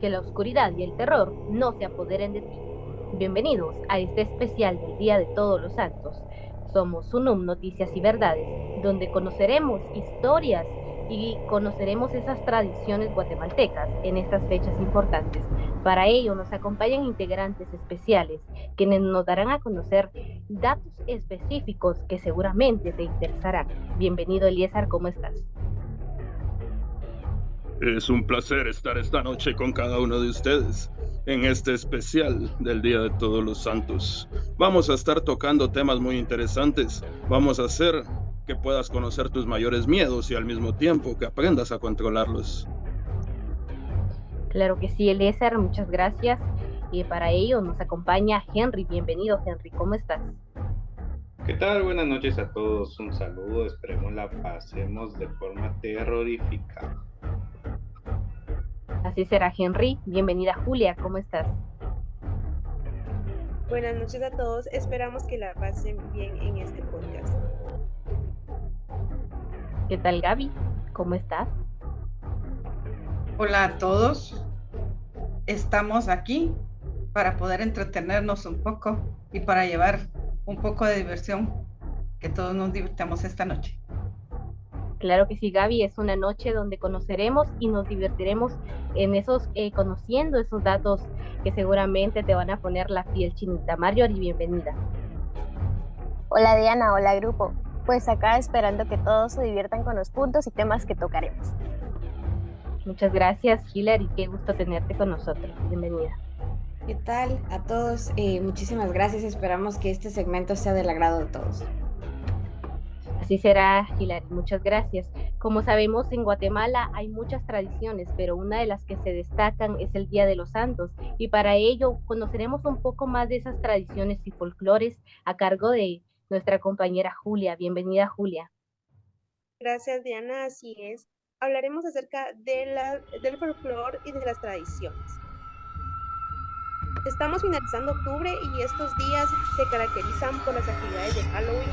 que la oscuridad y el terror no se apoderen de ti. Bienvenidos a este especial del Día de Todos los Santos. Somos UNUM Noticias y Verdades, donde conoceremos historias y conoceremos esas tradiciones guatemaltecas en estas fechas importantes. Para ello nos acompañan integrantes especiales, quienes nos darán a conocer datos específicos que seguramente te interesarán. Bienvenido, Eliezer, ¿cómo estás? Es un placer estar esta noche con cada uno de ustedes en este especial del Día de Todos los Santos. Vamos a estar tocando temas muy interesantes. Vamos a hacer que puedas conocer tus mayores miedos y al mismo tiempo que aprendas a controlarlos. Claro que sí, Eliezer, muchas gracias. Y para ello nos acompaña Henry. Bienvenido, Henry, ¿cómo estás? ¿Qué tal? Buenas noches a todos. Un saludo. Esperemos la pasemos de forma terrorífica. Así será, Henry. Bienvenida, Julia, ¿cómo estás? Buenas noches a todos, esperamos que la pasen bien en este podcast. ¿Qué tal, Gaby? ¿Cómo estás? Hola a todos, estamos aquí para poder entretenernos un poco y para llevar un poco de diversión, que todos nos divirtamos esta noche. Claro que sí, Gaby, es una noche donde conoceremos y nos divertiremos en esos, conociendo esos datos que seguramente te van a poner la piel chinita. Marjorie, bienvenida. Hola Diana, hola grupo. Pues acá esperando que todos se diviertan con los puntos y temas que tocaremos. Muchas gracias, Hilary, qué gusto tenerte con nosotros. Bienvenida. ¿Qué tal a todos? Muchísimas gracias. Esperamos que este segmento sea del agrado de todos. Así será, Hilary, muchas gracias. Como sabemos, en Guatemala hay muchas tradiciones, pero una de las que se destacan es el Día de los Santos, y para ello conoceremos un poco más de esas tradiciones y folclores a cargo de nuestra compañera Julia. Bienvenida, Julia. Gracias, Diana, así es. Hablaremos acerca del folclore y de las tradiciones. Estamos finalizando octubre y estos días se caracterizan por las actividades de Halloween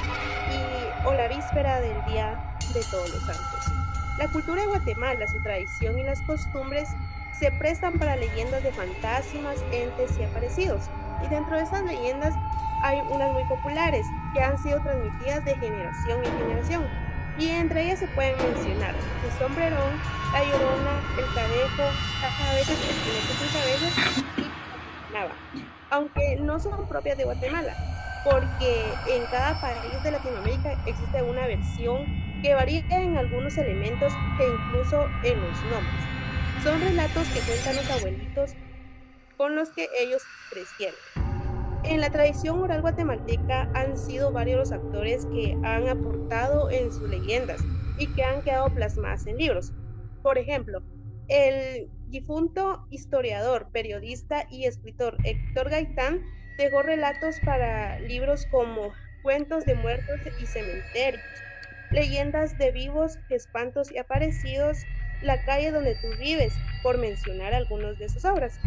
o la víspera del Día de Todos los Santos. La cultura de Guatemala, su tradición y las costumbres se prestan para leyendas de fantasmas, entes y aparecidos. Y dentro de esas leyendas hay unas muy populares que han sido transmitidas de generación en generación. Y entre ellas se pueden mencionar el sombrerón, la llorona, el cadejo, a veces el jinete sin cabeza y Nava, aunque no son propias de Guatemala, porque en cada país de Latinoamérica existe una versión que varía en algunos elementos e incluso en los nombres. Son relatos que cuentan los abuelitos con los que ellos crecieron. En la tradición oral guatemalteca han sido varios los actores que han aportado en sus leyendas y que han quedado plasmadas en libros. Por ejemplo, el difunto historiador, periodista y escritor Héctor Gaitán dejó relatos para libros como Cuentos de muertos y cementerios, Leyendas de vivos, espantos y aparecidos, La calle donde tú vives, por mencionar algunos de sus obras.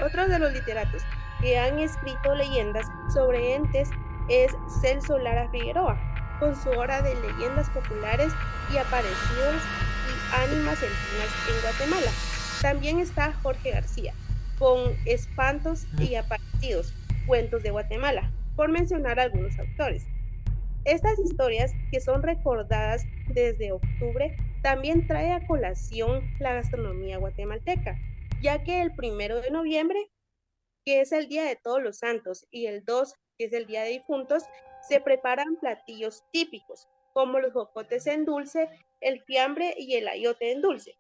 Otros de los literatos que han escrito leyendas sobre entes es Celso Lara Figueroa, con su obra de leyendas populares y aparecidos y ánimas entenas en Guatemala. También está Jorge García, con Espantos y aparecidos, cuentos de Guatemala, por mencionar algunos autores. Estas historias, que son recordadas desde octubre, también trae a colación la gastronomía guatemalteca, ya que el 1 de noviembre, que es el Día de Todos los Santos, y el 2, que es el Día de Difuntos, se preparan platillos típicos, como los jocotes en dulce, el fiambre y el ayote en dulce.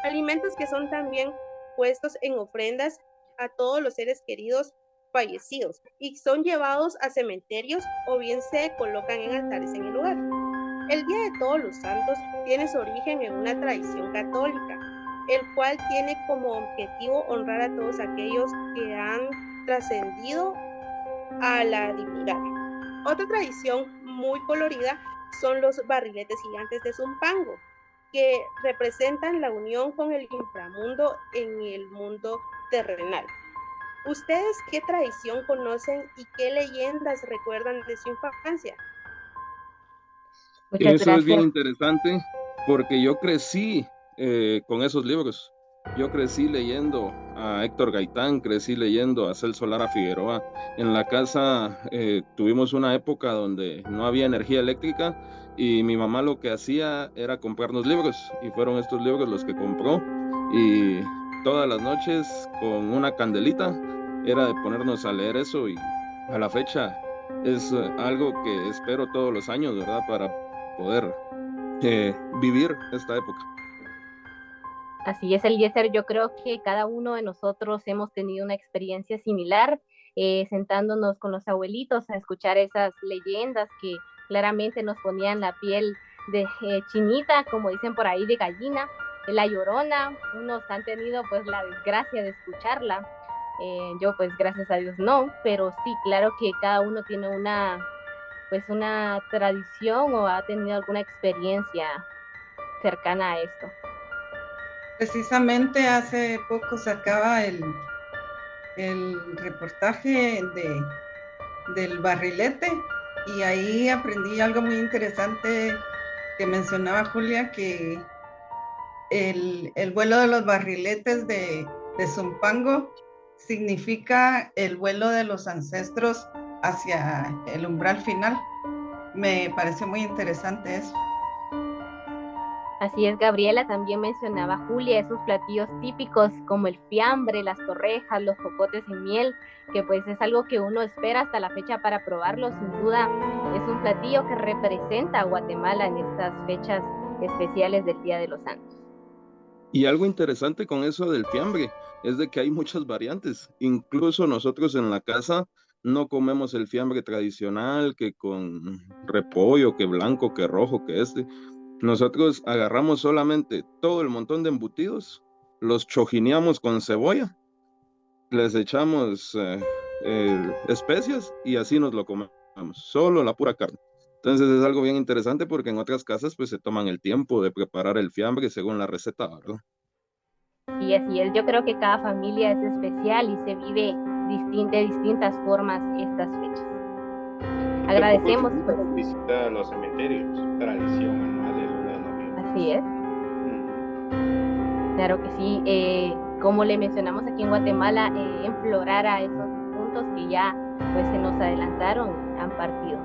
Alimentos que son también puestos en ofrendas a todos los seres queridos fallecidos y son llevados a cementerios o bien se colocan en altares en el lugar. El Día de Todos los Santos tiene su origen en una tradición católica, el cual tiene como objetivo honrar a todos aquellos que han trascendido a la divinidad. Otra tradición muy colorida son los barriletes gigantes de Zumpango, que representan la unión con el inframundo en el mundo terrenal. ¿Ustedes qué tradición conocen y qué leyendas recuerdan de su infancia? Muchas Eso es bien gracias. interesante porque yo crecí con esos libros. Yo crecí leyendo a Héctor Gaitán, crecí leyendo a Celso Lara Figueroa. En la casa tuvimos una época donde no había energía eléctrica y mi mamá lo que hacía era comprarnos libros y fueron estos libros los que compró y todas las noches con una candelita era de ponernos a leer eso y a la fecha es algo que espero todos los años, ¿verdad? Para poder vivir esta época. Así es, Eliezer, yo creo que cada uno de nosotros hemos tenido una experiencia similar, sentándonos con los abuelitos a escuchar esas leyendas que claramente nos ponían la piel de chinita, como dicen por ahí, de gallina. La Llorona, unos han tenido pues la desgracia de escucharla, yo pues gracias a Dios no, pero sí, claro que cada uno tiene una tradición o ha tenido alguna experiencia cercana a esto. Precisamente hace poco sacaba el reportaje del barrilete y ahí aprendí algo muy interesante que mencionaba Julia, que el vuelo de los barriletes de Zumpango significa el vuelo de los ancestros hacia el umbral final. Me pareció muy interesante eso. Así es, Gabriela, también mencionaba Julia esos platillos típicos como el fiambre, las torrejas, los cocotes en miel, que pues es algo que uno espera hasta la fecha para probarlo. Sin duda es un platillo que representa a Guatemala en estas fechas especiales del Día de los Santos. Y algo interesante con eso del fiambre es de que hay muchas variantes. Incluso nosotros en la casa no comemos el fiambre tradicional, que con repollo, que blanco, que rojo, que este. Nosotros agarramos solamente todo el montón de embutidos, los chojineamos con cebolla, les echamos especias y así nos lo comemos, solo la pura carne. Entonces es algo bien interesante porque en otras casas pues se toman el tiempo de preparar el fiambre según la receta, ¿verdad? Sí, así es. Yo creo que cada familia es especial y se vive de distintas formas estas fechas. Agradecemos. Pues, visita a los cementerios, tradición anual del 1 de noviembre. Así es. Claro que sí. Como le mencionamos aquí en Guatemala, enflorar a esos puntos que ya pues se nos adelantaron, han partido.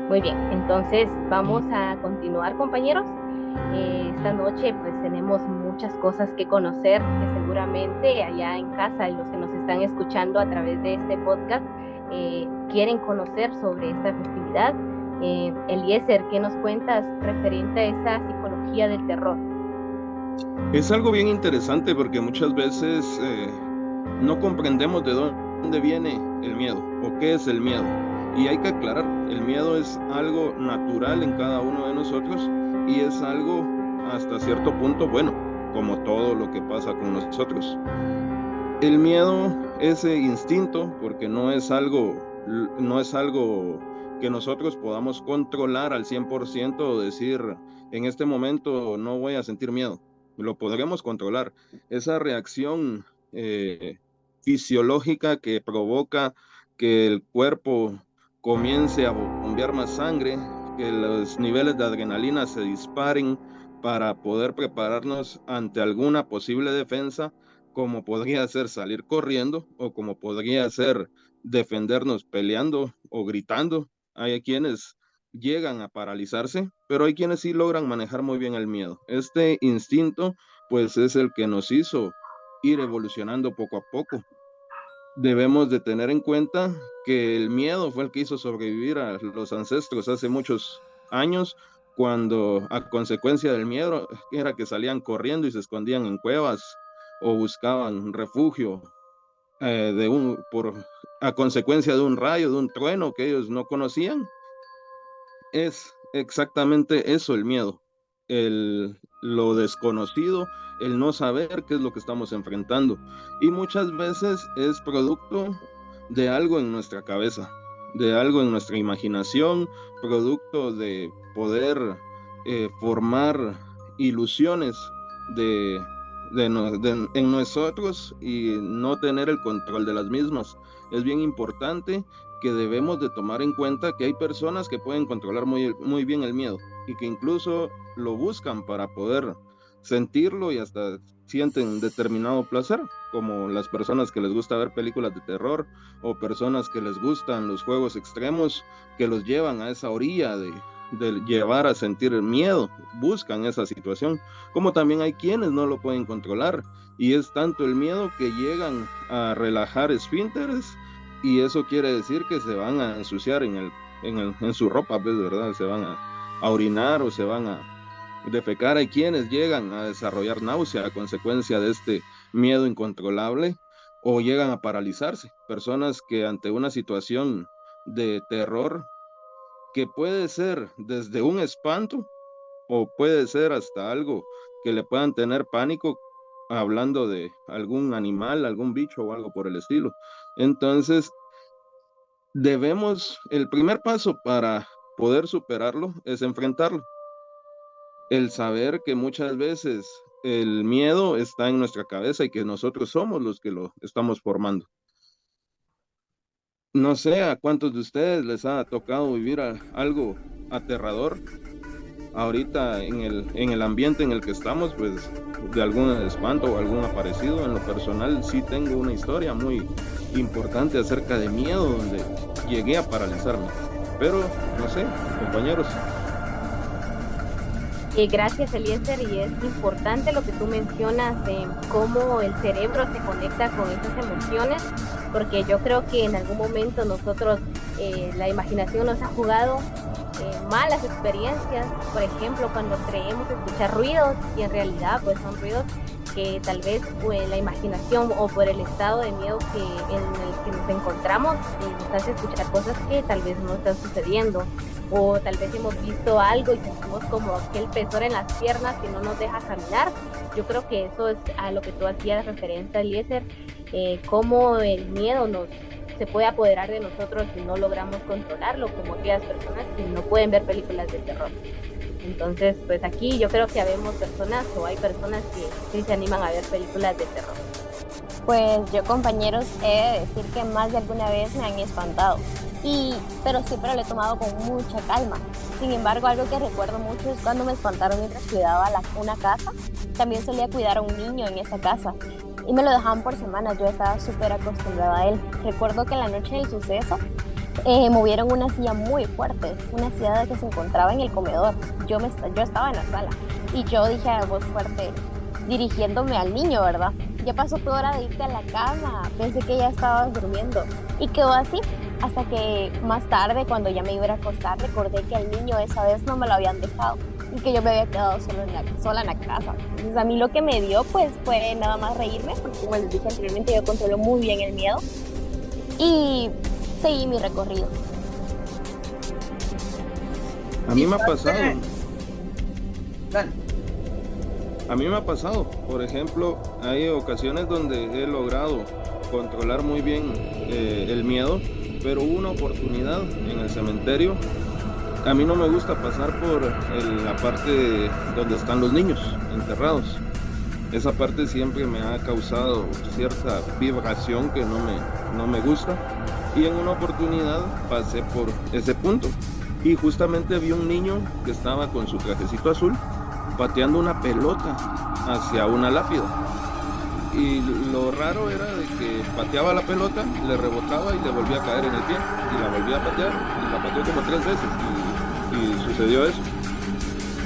Muy bien, entonces vamos a continuar, compañeros. Esta noche pues tenemos muchas cosas que conocer, que seguramente allá en casa y los que nos están escuchando a través de este podcast quieren conocer sobre esta festividad. Eliezer, ¿qué nos cuentas referente a esa psicología del terror? Es algo bien interesante porque muchas veces no comprendemos de dónde viene el miedo o qué es el miedo. Y hay que aclarar, el miedo es algo natural en cada uno de nosotros y es algo hasta cierto punto bueno, como todo lo que pasa con nosotros. El miedo, ese instinto, porque no es algo que nosotros podamos controlar al 100% o decir, en este momento no voy a sentir miedo. Lo podremos controlar. Esa reacción fisiológica que provoca que el cuerpo comience a bombear más sangre, que los niveles de adrenalina se disparen para poder prepararnos ante alguna posible defensa, como podría ser salir corriendo o como podría ser defendernos peleando o gritando. Hay quienes llegan a paralizarse, pero hay quienes sí logran manejar muy bien el miedo. Este instinto pues es el que nos hizo ir evolucionando poco a poco. Debemos de tener en cuenta que el miedo fue el que hizo sobrevivir a los ancestros hace muchos años, cuando a consecuencia del miedo era que salían corriendo y se escondían en cuevas o buscaban refugio a consecuencia de un rayo, de un trueno que ellos no conocían. Es exactamente eso el miedo, lo desconocido, el no saber qué es lo que estamos enfrentando, y muchas veces es producto de algo en nuestra cabeza, de algo en nuestra imaginación, producto de poder formar ilusiones en nosotros y no tener el control de las mismas. Es bien importante que debemos de tomar en cuenta que hay personas que pueden controlar muy bien el miedo y que incluso lo buscan para poder sentirlo y hasta sienten determinado placer, como las personas que les gusta ver películas de terror o personas que les gustan los juegos extremos que los llevan a esa orilla de llevar a sentir el miedo, buscan esa situación, como también hay quienes no lo pueden controlar y es tanto el miedo que llegan a relajar esfínteres y eso quiere decir que se van a ensuciar en su ropa, pues, ¿verdad? Se van a orinar o se van a defecar. Hay quienes llegan a desarrollar náusea a consecuencia de este miedo incontrolable o llegan a paralizarse. Personas que ante una situación de terror que puede ser desde un espanto o puede ser hasta algo que le puedan tener pánico, hablando de algún animal, algún bicho o algo por el estilo. Entonces, el primer paso para poder superarlo es enfrentarlo. El saber que muchas veces el miedo está en nuestra cabeza y que nosotros somos los que lo estamos formando. No sé a cuántos de ustedes les ha tocado vivir algo aterrador ahorita en el ambiente en el que estamos, pues de algún espanto o algún aparecido. En lo personal sí tengo una historia muy importante acerca de miedo donde llegué a paralizarme, pero no sé, compañeros. Gracias, Eliezer, y es importante lo que tú mencionas de cómo el cerebro se conecta con esas emociones, porque yo creo que en algún momento nosotros, la imaginación nos ha jugado malas experiencias, por ejemplo, cuando creemos escuchar ruidos y en realidad pues son ruidos que tal vez la imaginación o por el estado de miedo en el que nos encontramos nos hace escuchar cosas que tal vez no están sucediendo, o tal vez hemos visto algo y sentimos como aquel pesor en las piernas que no nos deja caminar. Yo creo que eso es a lo que tú hacías referencia, Eliezer, cómo el miedo se puede apoderar de nosotros si no logramos controlarlo, como aquellas personas que no pueden ver películas de terror. Entonces, pues aquí yo creo que habemos personas o hay personas que sí se animan a ver películas de terror. Pues yo, compañeros, he de decir que más de alguna vez me han espantado, pero siempre lo he tomado con mucha calma. Sin embargo, algo que recuerdo mucho es cuando me espantaron mientras cuidaba una casa. También solía cuidar a un niño en esa casa y me lo dejaban por semanas. Yo estaba súper acostumbrada a él. Recuerdo que la noche del suceso movieron una silla muy fuerte, una silla que se encontraba en el comedor. Yo estaba en la sala y yo dije a voz fuerte, dirigiéndome al niño, ¿verdad? Ya pasó tu hora de irte a la cama, pensé que ya estabas durmiendo. Y quedó así, hasta que más tarde, cuando ya me iba a acostar, recordé que al niño esa vez no me lo habían dejado y que yo me había quedado sola en la casa. Entonces a mí lo que me dio pues fue nada más reírme, porque como les dije anteriormente, yo controlo muy bien el miedo y seguí mi recorrido. A mí me ha pasado. A mí me ha pasado, por ejemplo, hay ocasiones donde he logrado controlar muy bien el miedo, pero hubo una oportunidad en el cementerio. A mí no me gusta pasar por la parte donde están los niños enterrados. Esa parte siempre me ha causado cierta vibración que no me gusta. Y en una oportunidad pasé por ese punto y justamente vi un niño que estaba con su trajecito azul pateando una pelota hacia una lápida. Y lo raro era de que pateaba la pelota, le rebotaba y le volvía a caer en el pie. Y la volvía a patear, y la pateó como 3 veces. Y sucedió eso.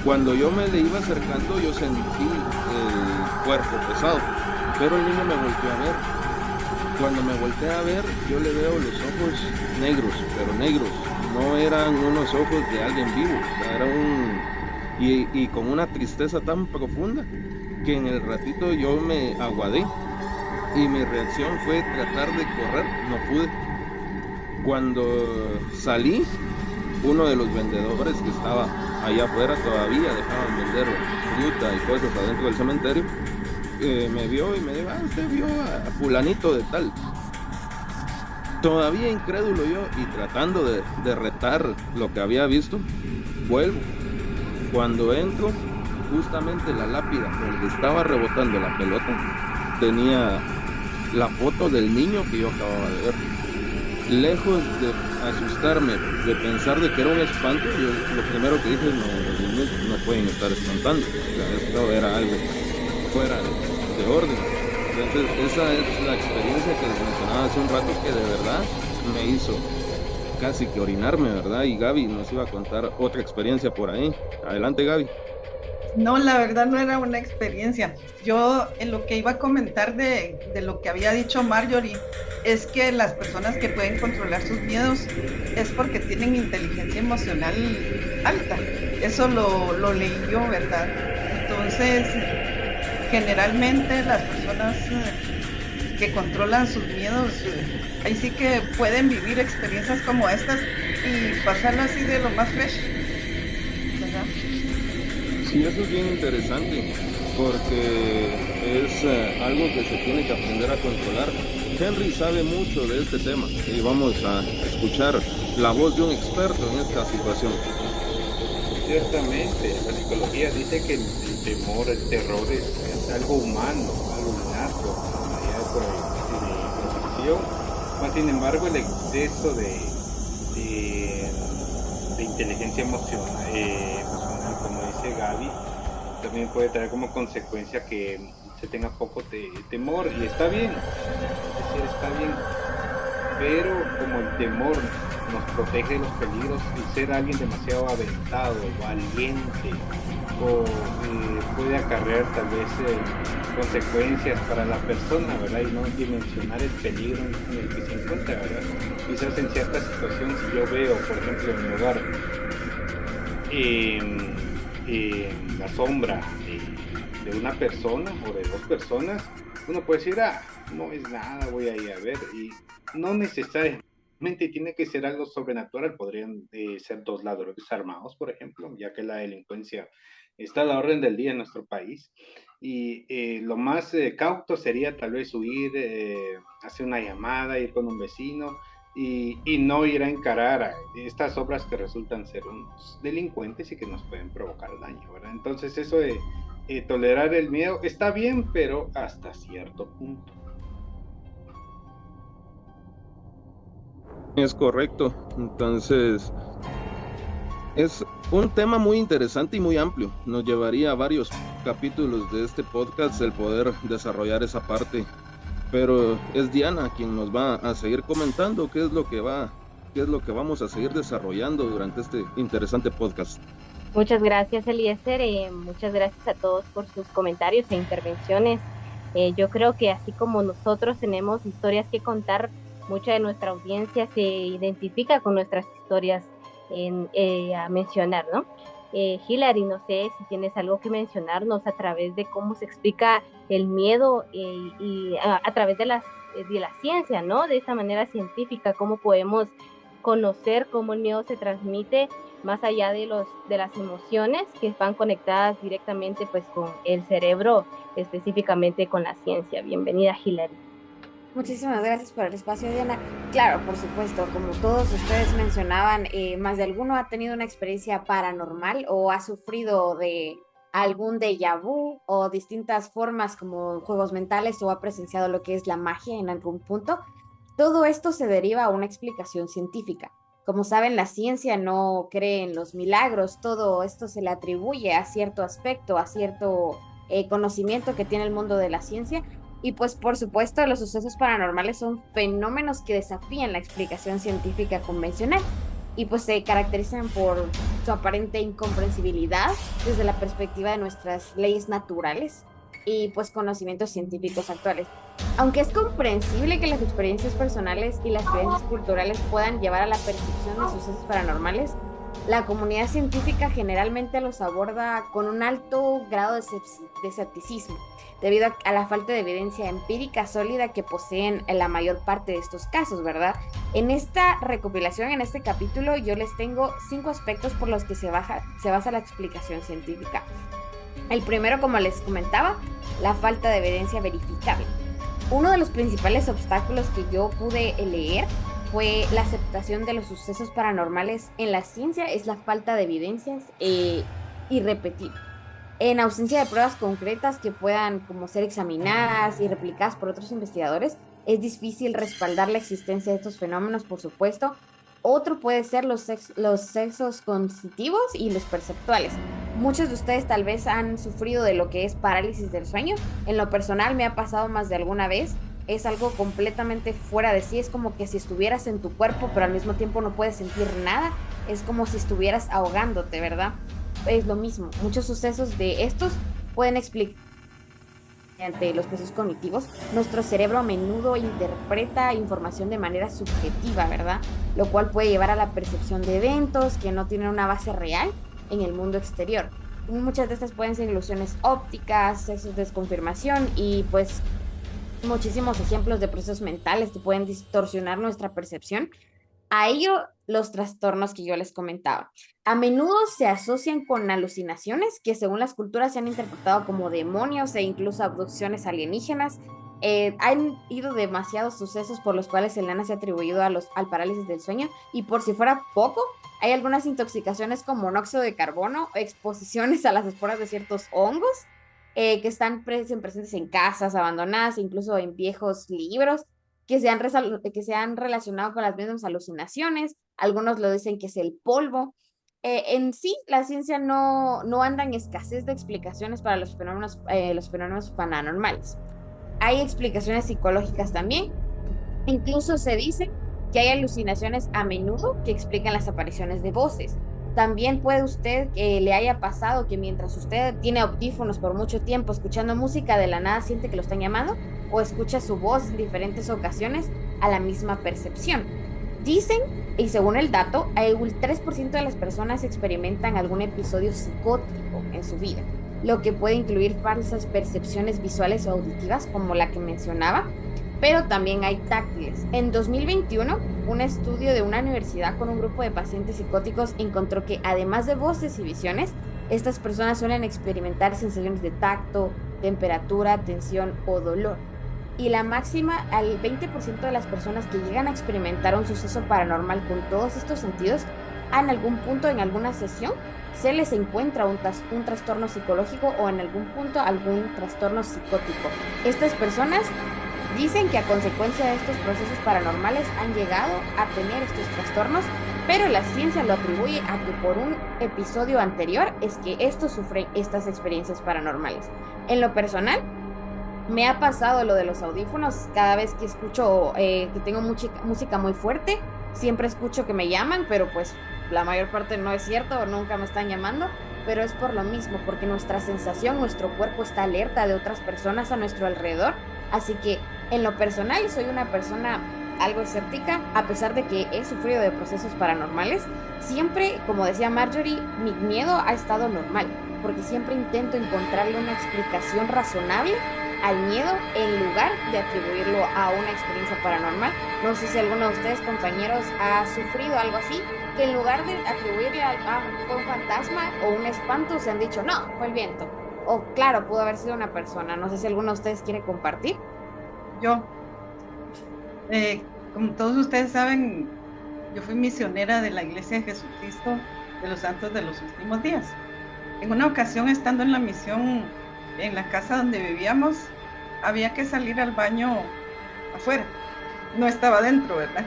Cuando yo me le iba acercando, yo sentí el cuerpo pesado. Pero el niño me volteó a ver. Cuando me volteé a ver, yo le veo los ojos negros, pero negros. No eran unos ojos de alguien vivo. Era y con una tristeza tan profunda que en el ratito yo me aguadé y mi reacción fue tratar de correr, no pude. Cuando salí, uno de los vendedores que estaba allá afuera, todavía dejaban vender fruta y cosas adentro del cementerio, me vio y me dijo, usted vio a fulanito de tal. Todavía incrédulo yo y tratando de retar lo que había visto, vuelvo. Cuando entro, justamente la lápida donde estaba rebotando la pelota tenía la foto del niño que yo acababa de ver. lejos de asustarme, de pensar de que era un espanto, yo lo primero que dije, no, los niños no pueden estar espantando, o sea, esto era algo fuera de orden. Entonces, esa es la experiencia que les mencionaba hace un rato, que de verdad me hizo casi que orinarme, ¿verdad? Y Gaby nos iba a contar otra experiencia por ahí. Adelante, Gaby. No, la verdad no era una experiencia. Yo en lo que iba a comentar de lo que había dicho Marjorie es que las personas que pueden controlar sus miedos es porque tienen inteligencia emocional alta. Eso lo leí yo, ¿verdad? Entonces, generalmente las personas que controlan sus miedos, ahí sí que pueden vivir experiencias como estas y pasarlo así de lo más fresh, ¿verdad? Sí, eso es bien interesante, porque es algo que se tiene que aprender a controlar. Henry sabe mucho de este tema y vamos a escuchar la voz de un experto en esta situación. Ciertamente, la psicología dice que el temor, el terror es algo humano, algo innato, de protección. Mas, sin embargo, el exceso de inteligencia emocional, como dice Gaby, también puede traer como consecuencia que se tenga poco temor, y está bien, es decir, está bien, pero como el temor nos protege de los peligros, y ser alguien demasiado aventado, valiente, o puede acarrear tal vez consecuencias para la persona, ¿verdad? Y no dimensionar el peligro en el que se encuentra, ¿verdad? Quizás en cierta situación, si yo veo, por ejemplo, en mi hogar, la sombra de una persona o de dos personas, uno puede decir, no es nada, voy a ir a ver, y no necesariamente tiene que ser algo sobrenatural. Podrían ser dos ladrones armados, por ejemplo, ya que la delincuencia está a la orden del día en nuestro país, y lo más cauto sería tal vez huir, hacer una llamada, ir con un vecino, y no ir a encarar a estas obras que resultan ser unos delincuentes y que nos pueden provocar daño, ¿verdad? Entonces eso de tolerar el miedo está bien, pero hasta cierto punto. Es correcto. Entonces, es un tema muy interesante y muy amplio. Nos llevaría a varios capítulos de este podcast el poder desarrollar esa parte. Pero es Diana quien nos va a seguir comentando qué es lo que vamos a seguir desarrollando durante este interesante podcast. Muchas gracias, Eliezer. Muchas gracias a todos por sus comentarios e intervenciones. Yo creo que así como nosotros tenemos historias que contar, mucha de nuestra audiencia se identifica con nuestras historias a mencionar, ¿no? Hilary, no sé si tienes algo que mencionarnos a través de cómo se explica el miedo y a través de la ciencia, ¿no? De esta manera científica, cómo podemos conocer cómo el miedo se transmite más allá de las emociones que van conectadas directamente pues con el cerebro, específicamente con la ciencia. Bienvenida, Hilary. Muchísimas gracias por el espacio, Diana. Claro, por supuesto, como todos ustedes mencionaban, más de alguno ha tenido una experiencia paranormal o ha sufrido de algún déjà vu o distintas formas como juegos mentales, o ha presenciado lo que es la magia en algún punto. Todo esto se deriva a una explicación científica. Como saben, la ciencia no cree en los milagros, todo esto se le atribuye a cierto aspecto, a cierto conocimiento que tiene el mundo de la ciencia. Y pues por supuesto los sucesos paranormales son fenómenos que desafían la explicación científica convencional y pues se caracterizan por su aparente incomprensibilidad desde la perspectiva de nuestras leyes naturales y pues conocimientos científicos actuales. Aunque es comprensible que las experiencias personales y las creencias culturales puedan llevar a la percepción de sucesos paranormales, la comunidad científica generalmente los aborda con un alto grado de escepticismo, debido a la falta de evidencia empírica sólida que poseen en la mayor parte de estos casos, ¿verdad? En esta recopilación, en este capítulo, yo les tengo 5 aspectos por los que se basa la explicación científica. El primero, como les comentaba, la falta de evidencia verificable. Uno de los principales obstáculos que yo pude leer fue la aceptación de los sucesos paranormales en la ciencia, es la falta de evidencias irrepetibles. En ausencia de pruebas concretas que puedan como ser examinadas y replicadas por otros investigadores, Es difícil respaldar la existencia de estos fenómenos, por supuesto. Otro puede ser los sexos cognitivos y los perceptuales. Muchos de ustedes tal vez han sufrido de lo que es parálisis del sueño. En lo personal me ha pasado más de alguna vez. Es algo completamente fuera de sí. Es como que si estuvieras en tu cuerpo, pero al mismo tiempo no puedes sentir nada. Es como si estuvieras ahogándote, ¿verdad? Es lo mismo. Muchos sucesos de estos pueden explicar mediante los procesos cognitivos. Nuestro cerebro a menudo interpreta información de manera subjetiva, ¿verdad? Lo cual puede llevar a la percepción de eventos que no tienen una base real en el mundo exterior. Muchas de estas pueden ser ilusiones ópticas, sesgos de desconfirmación y pues muchísimos ejemplos de procesos mentales que pueden distorsionar nuestra percepción. A ello, los trastornos que yo les comentaba. A menudo se asocian con alucinaciones que según las culturas se han interpretado como demonios e incluso abducciones alienígenas. Han ido demasiados sucesos por los cuales se le han atribuido al parálisis del sueño, y por si fuera poco, hay algunas intoxicaciones con monóxido de carbono, exposiciones a las esporas de ciertos hongos que están presentes en casas abandonadas, incluso en viejos libros, que se han relacionado con las mismas alucinaciones. Algunos lo dicen que es el polvo. En sí, la ciencia no anda en escasez de explicaciones para los fenómenos paranormales. Hay explicaciones psicológicas también. Incluso se dice que hay alucinaciones a menudo que explican las apariciones de voces. También puede usted que le haya pasado que mientras usted tiene audífonos por mucho tiempo escuchando música, de la nada siente que lo están llamando o escucha su voz en diferentes ocasiones a la misma percepción. Dicen, y según el dato, el 3% de las personas experimentan algún episodio psicótico en su vida, lo que puede incluir falsas percepciones visuales o auditivas como la que mencionaba, pero también hay táctiles. En 2021, un estudio de una universidad con un grupo de pacientes psicóticos encontró que además de voces y visiones, estas personas suelen experimentar sensaciones de tacto, temperatura, tensión o dolor. Y la máxima, al 20% de las personas que llegan a experimentar un suceso paranormal con todos estos sentidos, en algún punto en alguna sesión se les encuentra un trastorno psicológico o en algún punto algún trastorno psicótico. Estas personas dicen que a consecuencia de estos procesos paranormales han llegado a tener estos trastornos, pero la ciencia lo atribuye a que por un episodio anterior es que estos sufren estas experiencias paranormales. En lo personal, me ha pasado lo de los audífonos. Cada vez que escucho que tengo música muy fuerte, siempre escucho que me llaman, pero pues la mayor parte no es cierto, nunca me están llamando, pero es por lo mismo, porque nuestra sensación, nuestro cuerpo está alerta de otras personas a nuestro alrededor. Así que en lo personal soy una persona algo escéptica, a pesar de que he sufrido de procesos paranormales. Siempre, como decía Marjorie, mi miedo ha estado normal, porque siempre intento encontrarle una explicación razonable al miedo en lugar de atribuirlo a una experiencia paranormal. No sé si alguno de ustedes, compañeros, ha sufrido algo así, que en lugar de atribuirle fue un fantasma o un espanto, se han dicho, no, fue el viento. O claro, pudo haber sido una persona. No sé si alguno de ustedes quiere compartir. Yo, como todos ustedes saben, yo fui misionera de la Iglesia de Jesucristo de los Santos de los Últimos Días. En una ocasión, estando en la misión, en la casa donde vivíamos, había que salir al baño afuera, no estaba dentro, ¿verdad?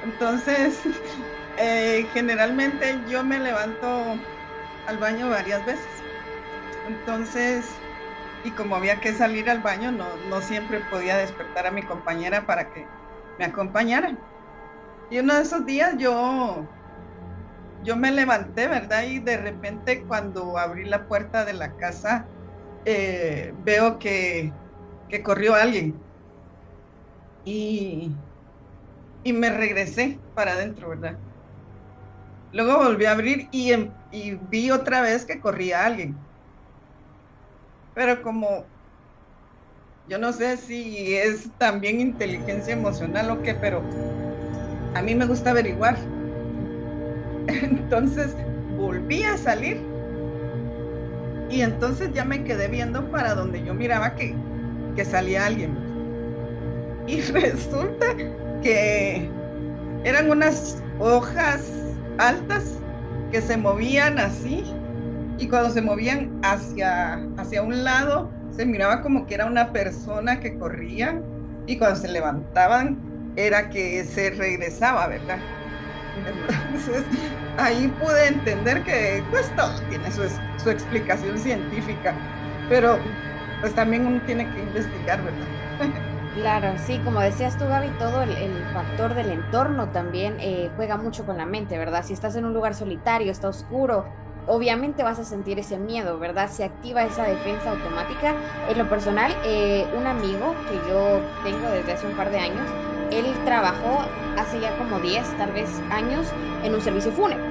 Entonces, generalmente yo me levanto al baño varias veces. Entonces, y como había que salir al baño, no siempre podía despertar a mi compañera para que me acompañara. Y uno de esos días yo me levanté, ¿verdad? Y de repente cuando abrí la puerta de la casa, veo que corrió alguien. Y me regresé para adentro, ¿verdad? Luego volví a abrir y vi otra vez que corría alguien. Pero como, yo no sé si es también inteligencia emocional o qué, pero a mí me gusta averiguar. Entonces volví a salir y entonces ya me quedé viendo para donde yo miraba que salía alguien. Y resulta que eran unas hojas altas que se movían así, y cuando se movían hacia un lado se miraba como que era una persona que corría, y cuando se levantaban era que se regresaba, ¿verdad? Entonces, ahí pude entender que pues todo tiene su explicación científica, pero pues también uno tiene que investigar, ¿verdad? Claro, sí, como decías tú, Gaby, todo el factor del entorno también juega mucho con la mente, ¿verdad? Si estás en un lugar solitario, está oscuro, obviamente vas a sentir ese miedo, ¿verdad? Se activa esa defensa automática. En lo personal, un amigo que yo tengo desde hace un par de años, él trabajó hace ya como 10, tal vez años, en un servicio fúnebre.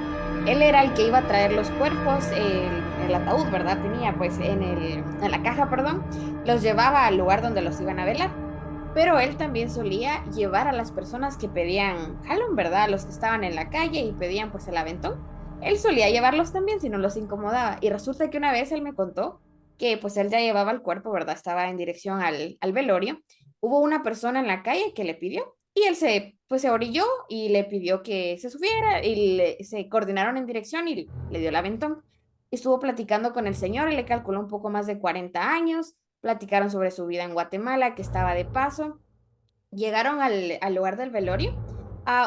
Él era el que iba a traer los cuerpos, el ataúd, ¿verdad? Tenía pues en la caja, perdón, los llevaba al lugar donde los iban a velar. Pero él también solía llevar a las personas que pedían jalón, ¿verdad? Los que estaban en la calle y pedían pues el aventón. Él solía llevarlos también si no los incomodaba. Y resulta que una vez él me contó que pues él ya llevaba el cuerpo, ¿verdad? Estaba en dirección al velorio. Hubo una persona en la calle que le pidió y él se orilló y le pidió que se subiera y se coordinaron en dirección y le dio el aventón. Estuvo platicando con el señor y le calculó un poco más de 40 años. Platicaron sobre su vida en Guatemala, que estaba de paso. Llegaron al lugar del velorio.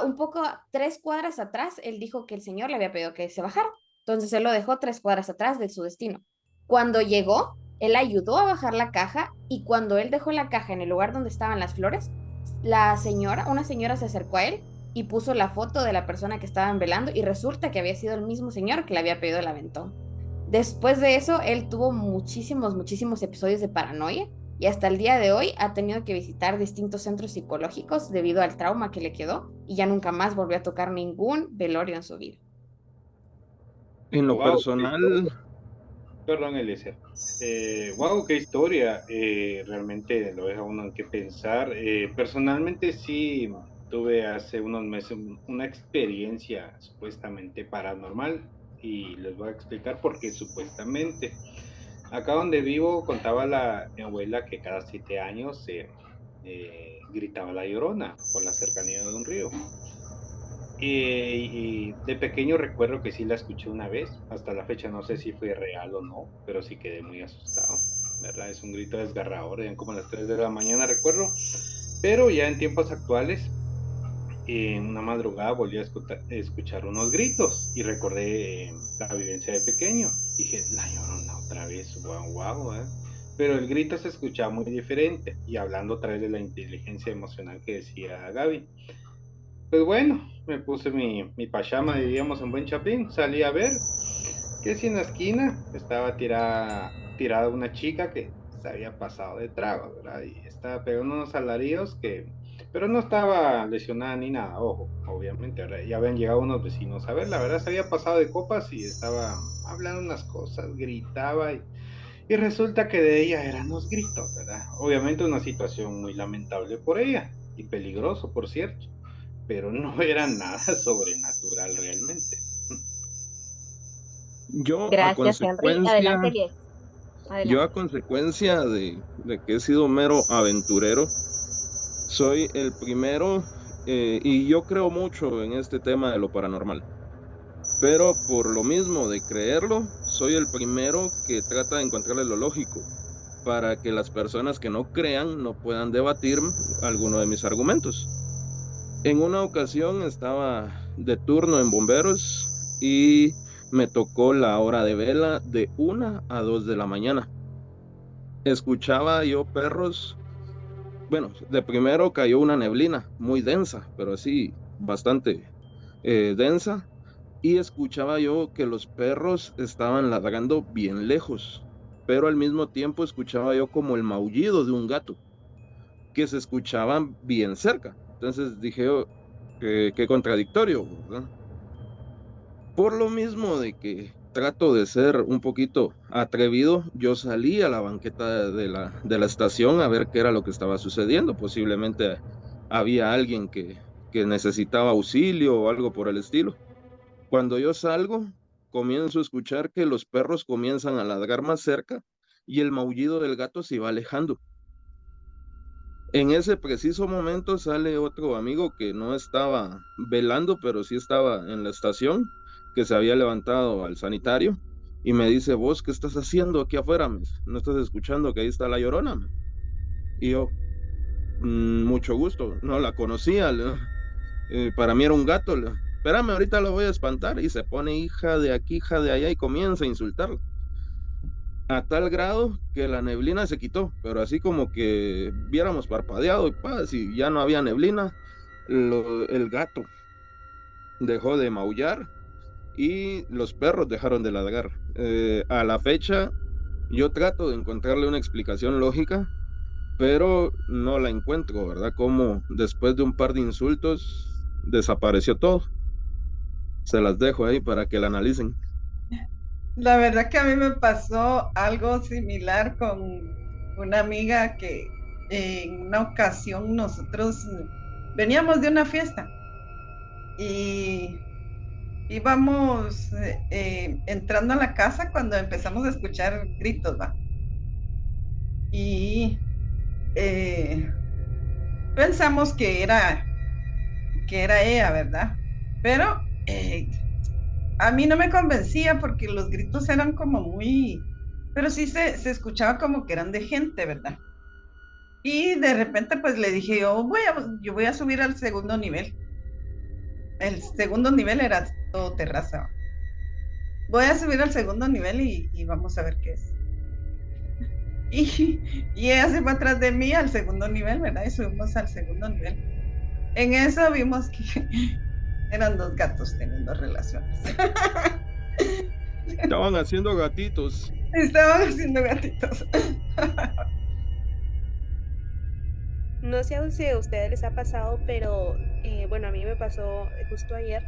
Un poco 3 cuadras atrás, él dijo que el señor le había pedido que se bajara. Entonces él lo dejó 3 cuadras atrás de su destino. Cuando llegó, él ayudó a bajar la caja y cuando él dejó la caja en el lugar donde estaban las flores, una señora se acercó a él y puso la foto de la persona que estaban velando y resulta que había sido el mismo señor que le había pedido el aventón. Después de eso, él tuvo muchísimos episodios de paranoia y hasta el día de hoy ha tenido que visitar distintos centros psicológicos debido al trauma que le quedó y ya nunca más volvió a tocar ningún velorio en su vida. En lo Wow, personal, perdón, Eliezer. Wow, qué historia. Realmente lo deja uno en qué pensar. Personalmente sí tuve hace unos meses una experiencia supuestamente paranormal y les voy a explicar por qué supuestamente. Acá donde vivo contaba mi abuela que cada 7 años gritaba la llorona por la cercanía de un río. Y de pequeño recuerdo que sí la escuché una vez, hasta la fecha no sé si fue real o no, pero sí quedé muy asustado, ¿verdad? Es un grito desgarrador, eran como las 3 de la mañana recuerdo, pero ya en tiempos actuales, en una madrugada volví a escuchar unos gritos y recordé la vivencia de pequeño. Dije, la llorona otra vez, wow, ¿eh? Pero el grito se escuchaba muy diferente y hablando otra vez de la inteligencia emocional que decía Gaby. Pues bueno, me puse mi pachama, diríamos en buen chapín, salí a ver que si en la esquina estaba tirada una chica que se había pasado de trago, ¿verdad? Y estaba pegando unos alaridos pero no estaba lesionada ni nada, ojo, obviamente, ¿verdad? Ya habían llegado unos vecinos a ver, la verdad se había pasado de copas y estaba hablando unas cosas, gritaba y resulta que de ella eran los gritos, ¿verdad? Obviamente una situación muy lamentable por ella y peligroso, por cierto, pero no era nada sobrenatural realmente. yo a Gracias, Henry. consecuencia, Adelante, Lies. yo a Adelante. consecuencia de que he sido mero aventurero, soy el primero, y yo creo mucho en este tema de lo paranormal. Pero por lo mismo de creerlo, soy el primero que trata de encontrarle lo lógico, para que las personas que no crean no puedan debatir alguno de mis argumentos. En una ocasión estaba de turno en bomberos y me tocó la hora de vela de 1 a 2 de la mañana. Escuchaba yo perros, bueno, de primero cayó una neblina muy densa, pero así bastante densa, y escuchaba yo que los perros estaban ladrando bien lejos, pero al mismo tiempo escuchaba yo como el maullido de un gato, que se escuchaban bien cerca. Entonces dije yo, qué contradictorio, ¿verdad? Por lo mismo de que trato de ser un poquito atrevido, yo salí a la banqueta de la estación a ver qué era lo que estaba sucediendo. Posiblemente había alguien que necesitaba auxilio o algo por el estilo. Cuando yo salgo, comienzo a escuchar que los perros comienzan a ladrar más cerca y el maullido del gato se va alejando. En ese preciso momento sale otro amigo que no estaba velando, pero sí estaba en la estación, que se había levantado al sanitario, y me dice, vos, ¿qué estás haciendo aquí afuera? ¿No estás escuchando que ahí está la llorona? Y yo, Mucho gusto, no la conocía, para mí era un gato, espérame, ahorita lo voy a espantar, y se pone hija de aquí, hija de allá, y comienza a insultarla, a tal grado que la neblina se quitó, pero así como que viéramos parpadeado y paz, y ya no había neblina, el gato dejó de maullar y los perros dejaron de ladrar. A la fecha, yo trato de encontrarle una explicación lógica, pero no la encuentro, ¿verdad? Como después de un par de insultos desapareció todo. Se las dejo ahí para que la analicen. La verdad que a mí me pasó algo similar con una amiga que en una ocasión nosotros veníamos de una fiesta y íbamos entrando a la casa cuando empezamos a escuchar gritos, ¿va? Y pensamos que era ella, ¿verdad? Pero a mí no me convencía porque los gritos eran como muy, pero sí se escuchaba como que eran de gente, ¿verdad? Y de repente pues le dije, yo voy a subir al segundo nivel. El segundo nivel era todo terraza. Voy a subir al segundo nivel y vamos a ver qué es. Y ella se fue atrás de mí al segundo nivel, ¿verdad? Y subimos al segundo nivel. En eso vimos que eran dos gatos teniendo relaciones. Estaban haciendo gatitos. Estaban haciendo gatitos. No sé si a ustedes les ha pasado, pero bueno, a mí me pasó justo ayer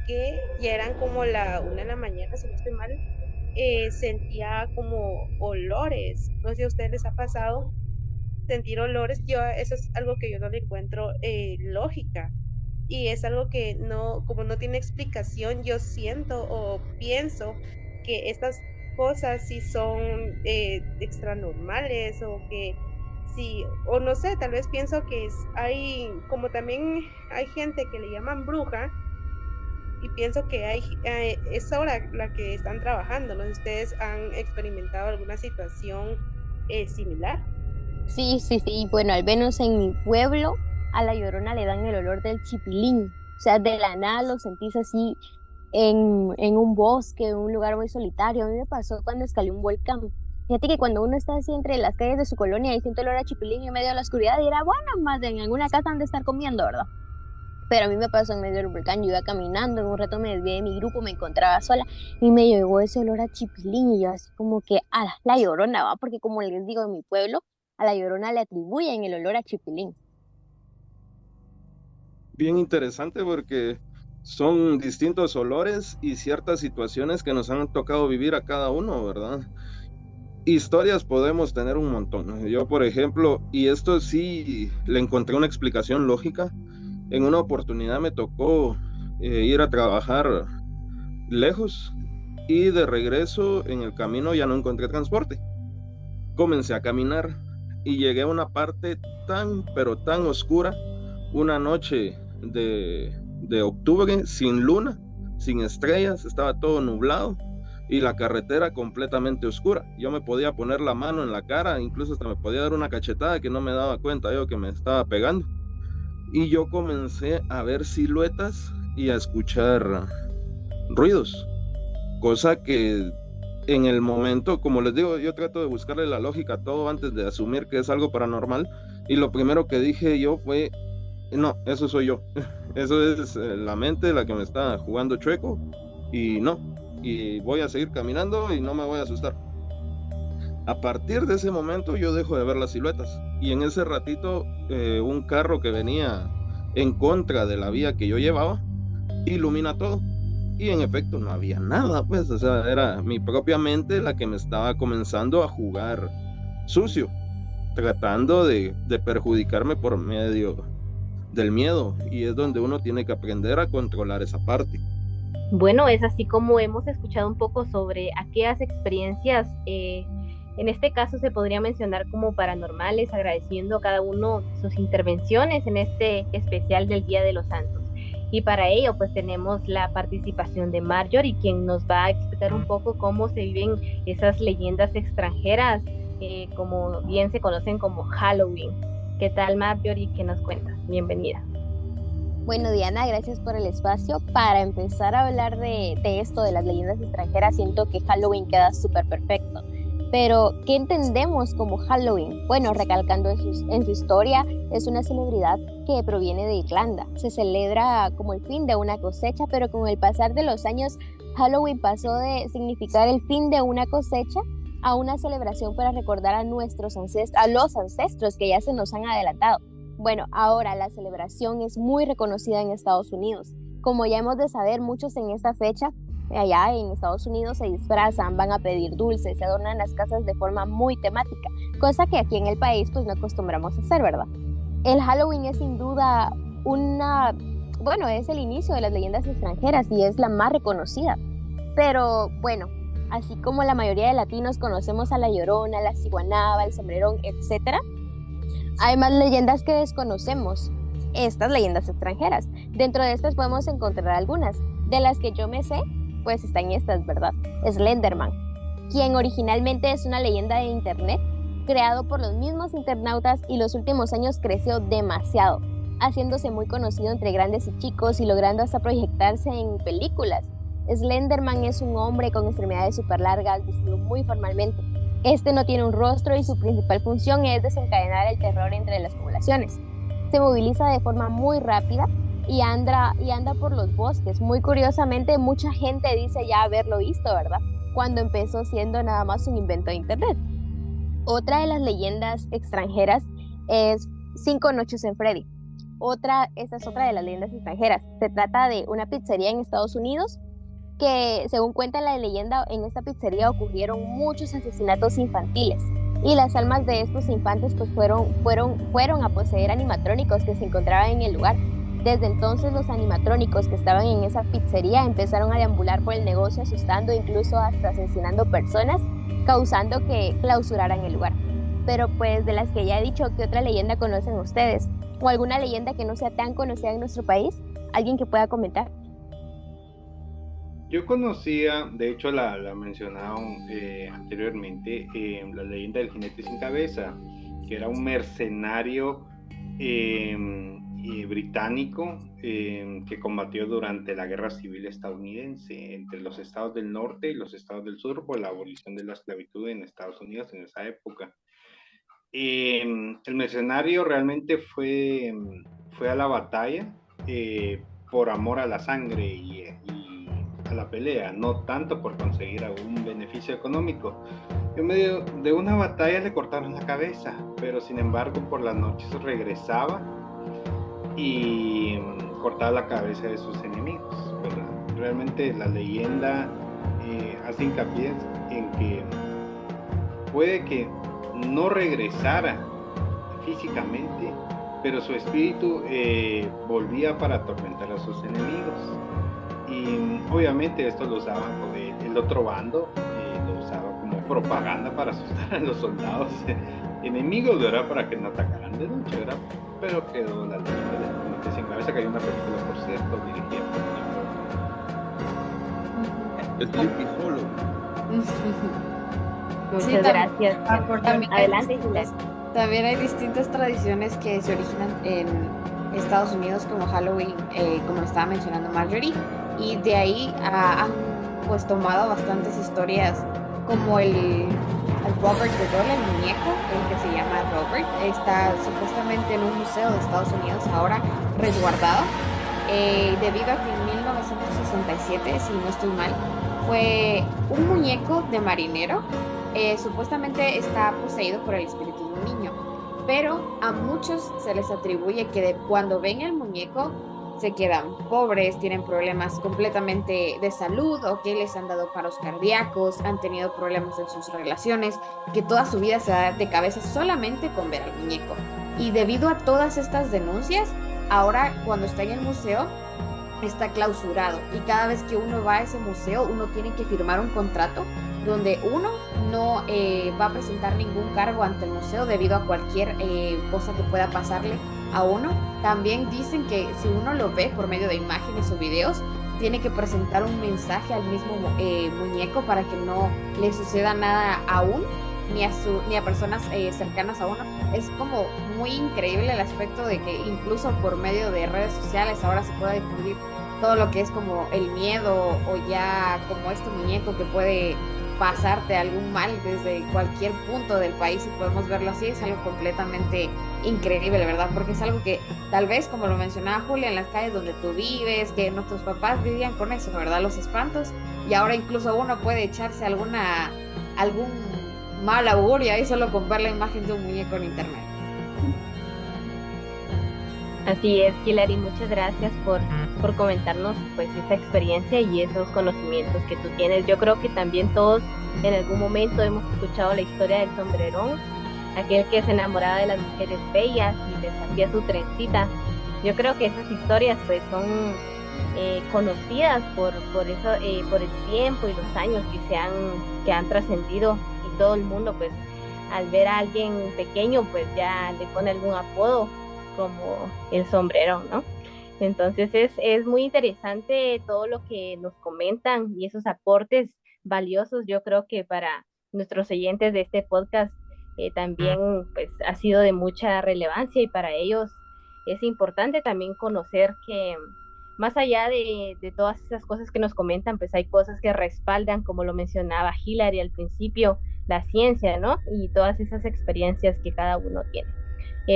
que ya eran como la 1 de la mañana, si no estoy mal, sentía como olores. No sé si a ustedes les ha pasado sentir olores. Eso es algo que yo no le encuentro lógica. Y es algo que no, como no tiene explicación, yo siento o pienso que estas cosas sí son extranormales o que sí, o no sé, tal vez pienso que hay, como también hay gente que le llaman bruja, y pienso que es ahora la que están trabajando. No sé si ustedes han experimentado alguna situación similar. Sí, sí, sí. Bueno, al menos en mi pueblo a la Llorona le dan el olor del chipilín. O sea, de la nada lo sentís así en un bosque, en un lugar muy solitario. A mí me pasó cuando escalé un volcán. Fíjate que cuando uno está así entre las calles de su colonia y siente olor a chipilín en medio de la oscuridad, dirá, bueno, más en alguna casa han de estar comiendo, ¿verdad? Pero a mí me pasó en medio del volcán, yo iba caminando, en un rato me desvié de mi grupo, me encontraba sola y me llegó ese olor a chipilín y yo así como que, la Llorona, va, porque como les digo en mi pueblo, a la Llorona le atribuyen el olor a chipilín. Bien interesante porque son distintos olores y ciertas situaciones que nos han tocado vivir a cada uno, ¿verdad? Historias podemos tener un montón. Yo, por ejemplo, y esto sí le encontré una explicación lógica, en una oportunidad me tocó ir a trabajar lejos y de regreso en el camino ya no encontré transporte. Comencé a caminar y llegué a una parte tan, pero tan oscura, una noche de octubre, sin luna, sin estrellas, estaba todo nublado y la carretera completamente oscura. Yo me podía poner la mano en la cara, incluso hasta me podía dar una cachetada que no me daba cuenta yo que me estaba pegando. Y yo comencé a ver siluetas y a escuchar ruidos, cosa que en el momento, como les digo, yo trato de buscarle la lógica a todo antes de asumir que es algo paranormal, y lo primero que dije yo fue, no, eso soy yo, eso es la mente la que me está jugando chueco, y no, y voy a seguir caminando y no me voy a asustar. A partir de ese momento yo dejo de ver las siluetas, y en ese ratito un carro que venía en contra de la vía que yo llevaba ilumina todo, y en efecto no había nada, pues, o sea, era mi propia mente la que me estaba comenzando a jugar sucio, tratando de perjudicarme por medio del miedo, y es donde uno tiene que aprender a controlar esa parte. Bueno, es así como hemos escuchado un poco sobre aquellas experiencias, en este caso se podría mencionar como paranormales, agradeciendo a cada uno sus intervenciones en este especial del Día de los Santos. Y para ello pues tenemos la participación de Marjorie, quien nos va a explicar un poco cómo se viven esas leyendas extranjeras, como bien se conocen como Halloween. ¿Qué tal, Marjorie? ¿Qué nos cuentas? Bienvenida. Bueno, Diana, gracias por el espacio. Para empezar a hablar de esto, de las leyendas extranjeras, siento que Halloween queda súper perfecto. Pero, ¿qué entendemos como Halloween? Bueno, recalcando en su historia, es una celebridad que proviene de Irlanda. Se celebra como el fin de una cosecha, pero con el pasar de los años, Halloween pasó de significar el fin de una cosecha a una celebración para recordar a nuestros ancestros, a los ancestros que ya se nos han adelantado. Bueno, ahora la celebración es muy reconocida en Estados Unidos. Como ya hemos de saber, muchos en esta fecha, allá en Estados Unidos, se disfrazan, van a pedir dulces, se adornan las casas de forma muy temática, cosa que aquí en el país pues no acostumbramos a hacer, ¿verdad? El Halloween es sin duda es el inicio de las leyendas extranjeras y es la más reconocida. Pero bueno, así como la mayoría de latinos conocemos a La Llorona, la Ciguanaba, el Sombrerón, etc., hay más leyendas que desconocemos, estas leyendas extranjeras. Dentro de estas podemos encontrar algunas. De las que yo me sé, pues están estas, ¿verdad? Slenderman, quien originalmente es una leyenda de internet, creado por los mismos internautas y los últimos años creció demasiado, haciéndose muy conocido entre grandes y chicos y logrando hasta proyectarse en películas. Slenderman es un hombre con extremidades súper largas, vestido muy formalmente. Este no tiene un rostro y su principal función es desencadenar el terror entre las poblaciones. Se moviliza de forma muy rápida y anda por los bosques. Muy curiosamente, mucha gente dice ya haberlo visto, ¿verdad? Cuando empezó siendo nada más un invento de internet. Otra de las leyendas extranjeras es 5 noches en Freddy. Esa es otra de las leyendas extranjeras. Se trata de una pizzería en Estados Unidos que, según cuenta la leyenda, en esta pizzería ocurrieron muchos asesinatos infantiles y las almas de estos infantes pues fueron a poseer animatrónicos que se encontraban en el lugar. Desde entonces los animatrónicos que estaban en esa pizzería empezaron a deambular por el negocio asustando, incluso hasta asesinando personas, causando que clausuraran el lugar. Pero pues de las que ya he dicho, ¿qué otra leyenda conocen ustedes? ¿O alguna leyenda que no sea tan conocida en nuestro país? ¿Alguien que pueda comentar? Yo conocía, de hecho la mencionaron anteriormente, la leyenda del jinete sin cabeza, que era un mercenario británico que combatió durante la Guerra Civil estadounidense entre los estados del norte y los estados del sur por la abolición de la esclavitud en Estados Unidos en esa época. El mercenario realmente fue a la batalla por amor a la sangre y a la pelea, no tanto por conseguir algún beneficio económico. En medio de una batalla le cortaron la cabeza, pero sin embargo por las noches regresaba y cortaba la cabeza de sus enemigos, ¿verdad? Realmente la leyenda hace hincapié en que puede que no regresara físicamente, pero su espíritu volvía para atormentar a sus enemigos. Y obviamente esto lo usaban con el otro bando, lo usaba como propaganda para asustar a los soldados enemigos, ¿verdad? Para que no atacaran de noche, ¿verdad? Pero quedó la leyenda del jinete sin cabeza, que hay una película, por cierto, dirigida por Sleepy Hollow. Muchas gracias. Adelante, Julia. También hay distintas tradiciones que se originan en Estados Unidos, como Halloween, como estaba mencionando Marjorie, y de ahí han pues tomado bastantes historias, como el Robert the Doll, el muñeco, el que se llama Robert, está supuestamente en un museo de Estados Unidos ahora resguardado, debido a que en 1967, si no estoy mal, fue un muñeco de marinero. Supuestamente está poseído por el espíritu de un niño, pero a muchos se les atribuye que cuando ven el muñeco se quedan pobres, tienen problemas completamente de salud, o que les han dado paros cardíacos, han tenido problemas en sus relaciones, que toda su vida se da de cabeza solamente con ver al muñeco. Y debido a todas estas denuncias, ahora cuando está en el museo está clausurado, y cada vez que uno va a ese museo uno tiene que firmar un contrato donde uno no va a presentar ningún cargo ante el museo debido a cualquier cosa que pueda pasarle a uno. También dicen que si uno lo ve por medio de imágenes o videos, tiene que presentar un mensaje al mismo muñeco para que no le suceda nada aún. ni a personas cercanas a uno. Es como muy increíble el aspecto de que incluso por medio de redes sociales ahora se puede difundir todo lo que es como el miedo o ya como este muñeco que puede pasarte algún mal desde cualquier punto del país, y podemos verlo así. Es algo completamente increíble, ¿verdad? Porque es algo que tal vez, como lo mencionaba Julia, en las calles donde tú vives, que nuestros papás vivían con eso, ¿verdad? Los espantos, y ahora incluso uno puede echarse algún mal augurio ahí solo con ver la imagen de un muñeco en internet. Así es, Hilary, muchas gracias por comentarnos pues esa experiencia y esos conocimientos que tú tienes. Yo creo que también todos en algún momento hemos escuchado la historia del sombrerón, aquel que se enamoraba de las mujeres bellas y les hacía su trencita. Yo creo que esas historias pues son conocidas por eso, por el tiempo y los años que han trascendido, y todo el mundo pues al ver a alguien pequeño pues ya le pone algún apodo como el sombrero, ¿no? Entonces es muy interesante todo lo que nos comentan y esos aportes valiosos. Yo creo que para nuestros oyentes de este podcast también pues ha sido de mucha relevancia, y para ellos es importante también conocer que más allá de todas esas cosas que nos comentan, pues hay cosas que respaldan, como lo mencionaba Hilary al principio, la ciencia, ¿no? Y todas esas experiencias que cada uno tiene.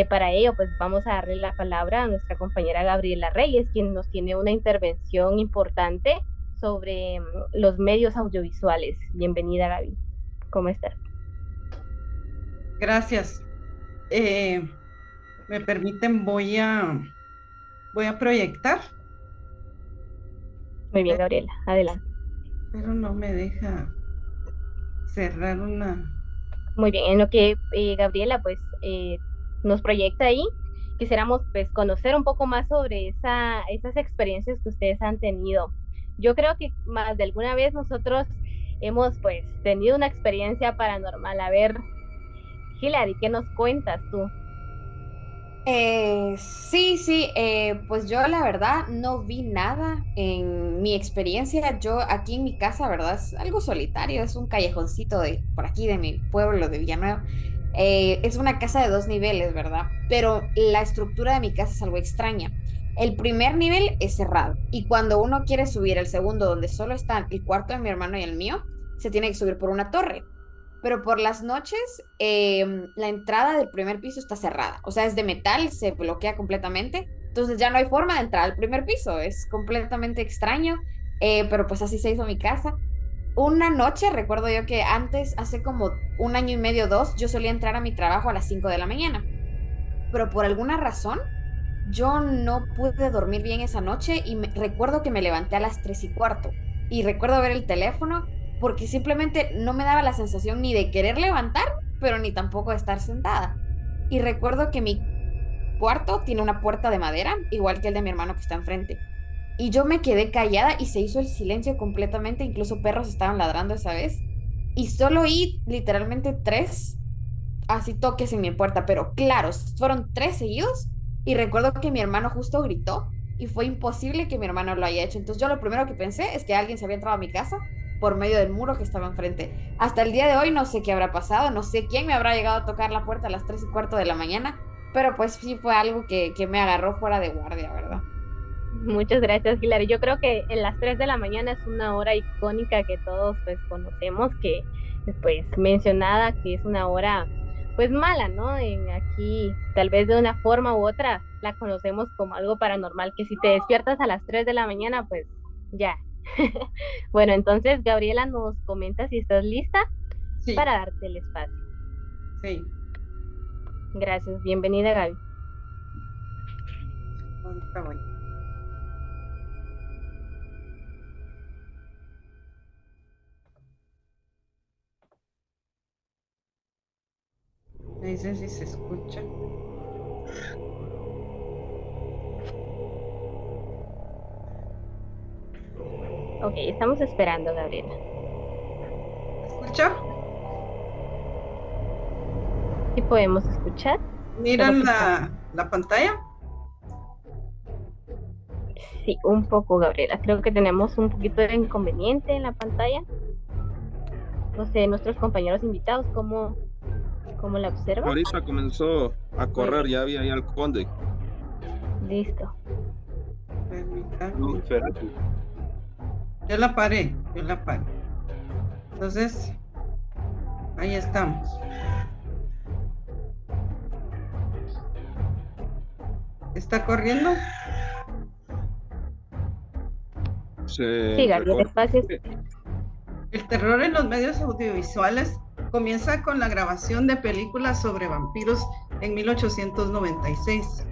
Para ello, pues vamos a darle la palabra a nuestra compañera Gabriela Reyes, quien nos tiene una intervención importante sobre los medios audiovisuales. Bienvenida, Gaby. ¿Cómo estás? Gracias. ¿Me permiten? Voy a proyectar, Muy bien, Gabriela, adelante. pero no me deja cerrar una. Muy bien, en lo que Gabriela pues nos proyecta ahí, quisiéramos pues conocer un poco más sobre esas experiencias que ustedes han tenido. Yo creo que más de alguna vez nosotros hemos pues tenido una experiencia paranormal. A ver, Hilary, ¿qué nos cuentas tú? Sí, pues yo la verdad no vi nada en mi experiencia. Yo aquí en mi casa, ¿verdad? Es algo solitario, es un callejoncito de por aquí de mi pueblo de Villanueva. Es una casa de 2 niveles, ¿verdad? Pero la estructura de mi casa es algo extraña. El primer nivel es cerrado, y cuando uno quiere subir el segundo, donde solo están el cuarto de mi hermano y el mío, se tiene que subir por una torre. Pero por las noches la entrada del primer piso está cerrada, o sea, es de metal, se bloquea completamente, entonces ya no hay forma de entrar al primer piso, es completamente extraño, pero pues así se hizo mi casa. Una noche recuerdo yo que antes, hace como 1 año y medio, 2, yo solía entrar a mi trabajo a las 5 de la mañana, pero por alguna razón yo no pude dormir bien esa noche, y recuerdo que me levanté a las 3:15, y recuerdo ver el teléfono porque simplemente no me daba la sensación ni de querer levantar, pero ni tampoco de estar sentada. Y recuerdo que mi cuarto tiene una puerta de madera, igual que el de mi hermano que está enfrente. Y yo me quedé callada y se hizo el silencio completamente, incluso perros estaban ladrando esa vez. Y solo oí literalmente 3 así toques en mi puerta, pero claro, fueron 3 seguidos, y recuerdo que mi hermano justo gritó y fue imposible que mi hermano lo haya hecho. Entonces yo lo primero que pensé es que alguien se había entrado a mi casa por medio del muro que estaba enfrente. Hasta el día de hoy no sé qué habrá pasado, no sé quién me habrá llegado a tocar la puerta a las 3:15 de la mañana, pero pues sí fue algo que me agarró fuera de guardia, ¿verdad? Muchas gracias, Hilary. Yo creo que en las 3 de la mañana es una hora icónica que todos pues conocemos, que pues mencionada que es una hora pues mala, ¿no? En aquí tal vez de una forma u otra la conocemos como algo paranormal, que si te despiertas a las 3 de la mañana pues ya. Bueno, entonces Gabriela nos comenta si estás lista Sí, para darte el espacio. sí. Gracias, bienvenida, Gaby. Ahorita voy. Me dicen si se escucha. Ok, estamos esperando, Gabriela. ¿Escucha? ¿Sí podemos escuchar? ¿Miran Solo que la pantalla? sí, un poco, Gabriela. Creo que tenemos un poquito de inconveniente en la pantalla. no sé, nuestros compañeros invitados, ¿cómo la observan? Ahorita comenzó a correr, ya había ahí al conde. Listo. No, Feratu. Yo la paré. Entonces, ahí estamos. ¿Está corriendo? Sí, Gabriel, espacio. El terror en los medios audiovisuales comienza con la grabación de películas sobre vampiros en 1896.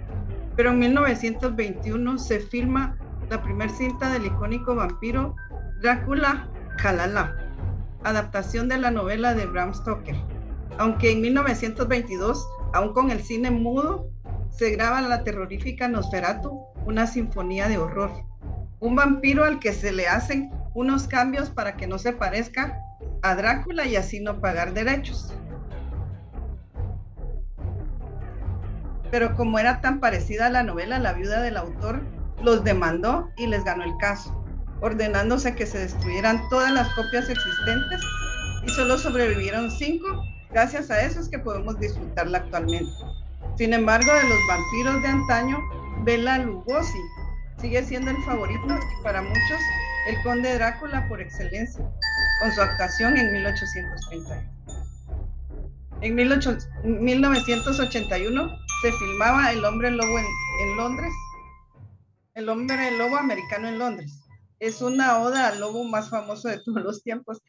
Pero en 1921 se filma la primera cinta del icónico vampiro Drácula Jalala, adaptación de la novela de Bram Stoker. Aunque en 1922, aún con el cine mudo, se graba la terrorífica Nosferatu, una sinfonía de horror. Un vampiro al que se le hacen unos cambios para que no se parezca a Drácula y así no pagar derechos. Pero como era tan parecida a la novela, la viuda del autor los demandó y les ganó el caso, ordenándose que se destruyeran todas las copias existentes y solo sobrevivieron 5. Gracias a eso es que podemos disfrutarla actualmente. Sin embargo, de los vampiros de antaño, Bela Lugosi sigue siendo el favorito y para muchos el conde Drácula por excelencia, con su actuación en 1830. En 1981 se filmaba El hombre lobo en Londres, El hombre lobo americano en Londres. Es una oda al lobo más famoso de todos los tiempos,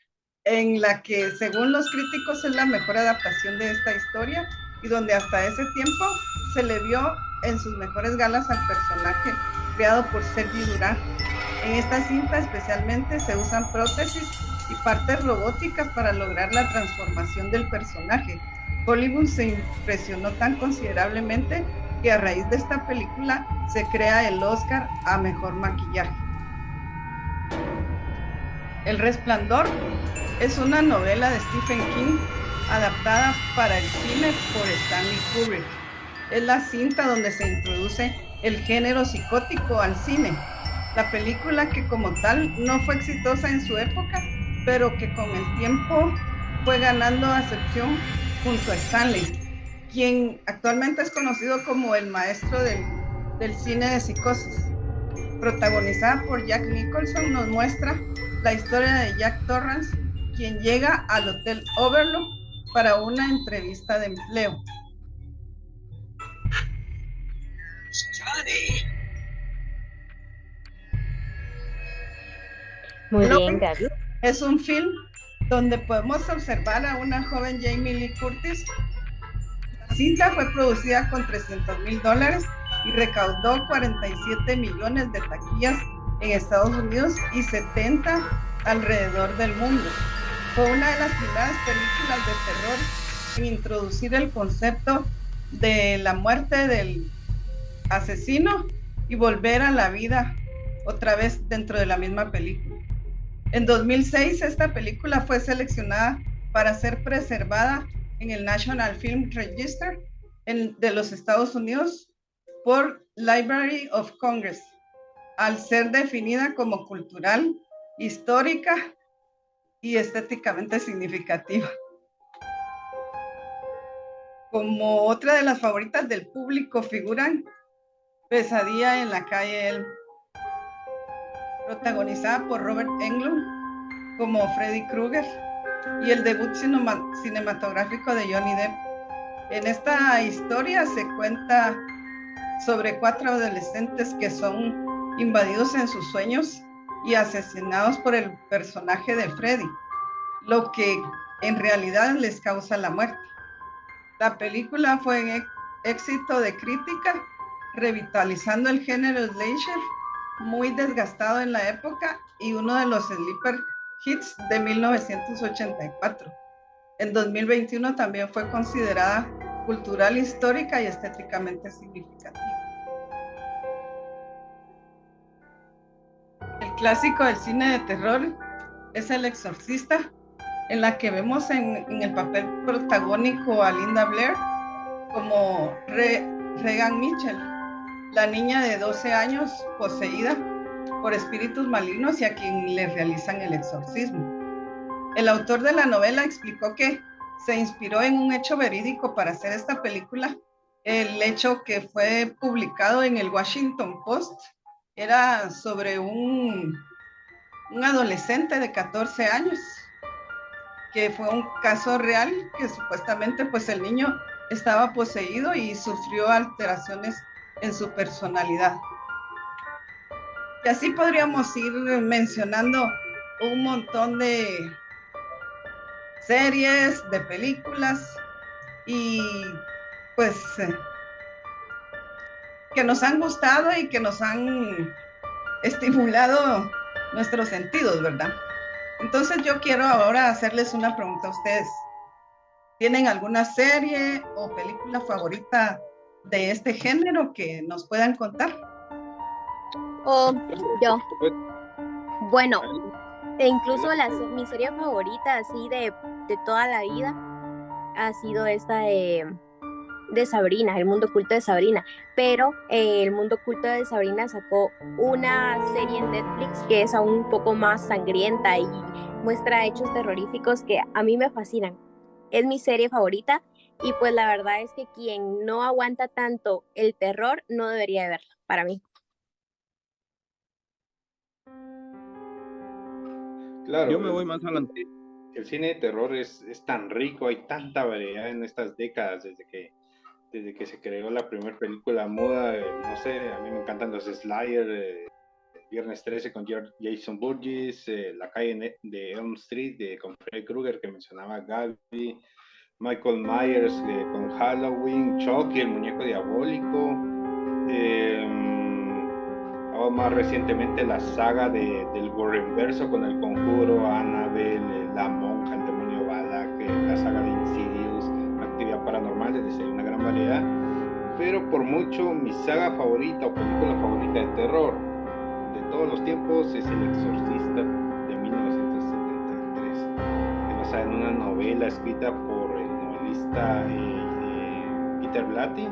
en la que según los críticos es la mejor adaptación de esta historia y donde hasta ese tiempo se le vio en sus mejores galas al personaje creado por Sergi Durán. En esta cinta especialmente se usan prótesis y partes robóticas para lograr la transformación del personaje. Hollywood se impresionó tan considerablemente que a raíz de esta película se crea el Oscar a mejor maquillaje. El Resplandor es una novela de Stephen King adaptada para el cine por Stanley Kubrick. Es la cinta donde se introduce el género psicótico al cine. La película que como tal no fue exitosa en su época, pero que con el tiempo fue ganando acepción junto a Stanley, quien actualmente es conocido como el maestro del cine de psicosis. Protagonizada por Jack Nicholson, nos muestra la historia de Jack Torrance, quien llega al Hotel Overlook para una entrevista de empleo. Muy bien, Gaby. Es un film donde podemos observar a una joven Jamie Lee Curtis. La cinta fue producida con $300,000 y recaudó 47 millones de taquillas en Estados Unidos y 70 alrededor del mundo. Fue una de las primeras películas de terror en introducir el concepto de la muerte del asesino y volver a la vida otra vez dentro de la misma película. En 2006 esta película fue seleccionada para ser preservada en el National Film Register de los Estados Unidos por Library of Congress, al ser definida como cultural, histórica y estéticamente significativa. Como otra de las favoritas del público figuran Pesadilla en la calle Elm, protagonizada por Robert Englund como Freddy Krueger, y el debut cinematográfico de Johnny Depp. En esta historia se cuenta sobre 4 adolescentes que son invadidos en sus sueños y asesinados por el personaje de Freddy, lo que en realidad les causa la muerte. La película fue un éxito de crítica, revitalizando el género slasher, muy desgastado en la época y uno de los sleeper hits de 1984. En 2021 también fue considerada cultural, histórica y estéticamente significativa. El clásico del cine de terror es El Exorcista, en la que vemos en el papel protagónico a Linda Blair como Regan Mitchell, la niña de 12 años poseída por espíritus malignos y a quien le realizan el exorcismo. el autor de la novela explicó que se inspiró en un hecho verídico para hacer esta película. El hecho que fue publicado en el Washington Post era sobre un adolescente de 14 años, que fue un caso real, que supuestamente pues el niño estaba poseído y sufrió alteraciones en su personalidad. Y así podríamos ir mencionando un montón de series, de películas, y pues que nos han gustado y que nos han estimulado nuestros sentidos, ¿verdad? Entonces yo quiero ahora hacerles una pregunta a ustedes. ¿Tienen alguna serie o película favorita de este género que nos puedan contar? Yo, bueno, e incluso mi serie favorita así de toda la vida ha sido esta de Sabrina, El Mundo Oculto de Sabrina, pero El Mundo Oculto de Sabrina sacó una serie en Netflix que es aún un poco más sangrienta y muestra hechos terroríficos que a mí me fascinan. Es mi serie favorita y pues la verdad es que quien no aguanta tanto el terror no debería de verla, para mí. Claro, Yo me voy más adelante. El cine de terror es tan rico, hay tanta variedad en estas décadas, desde que se creó la primera película muda, no sé, a mí me encantan los Slayer, Viernes 13 con Jason Burgess, La calle de Elm Street con Freddy Krueger, que mencionaba Gaby, Michael Myers con Halloween, Chucky, el muñeco diabólico, más recientemente la saga del Gorrenverso con El Conjuro, Annabelle, La Monja, El Demonio Balak, la saga de Insidious, Actividad Paranormal, es decir, una gran variedad. Pero por mucho mi saga favorita o película favorita de terror de todos los tiempos es El Exorcista de 1973, que nos sale en una novela escrita por el novelista Peter Blatty,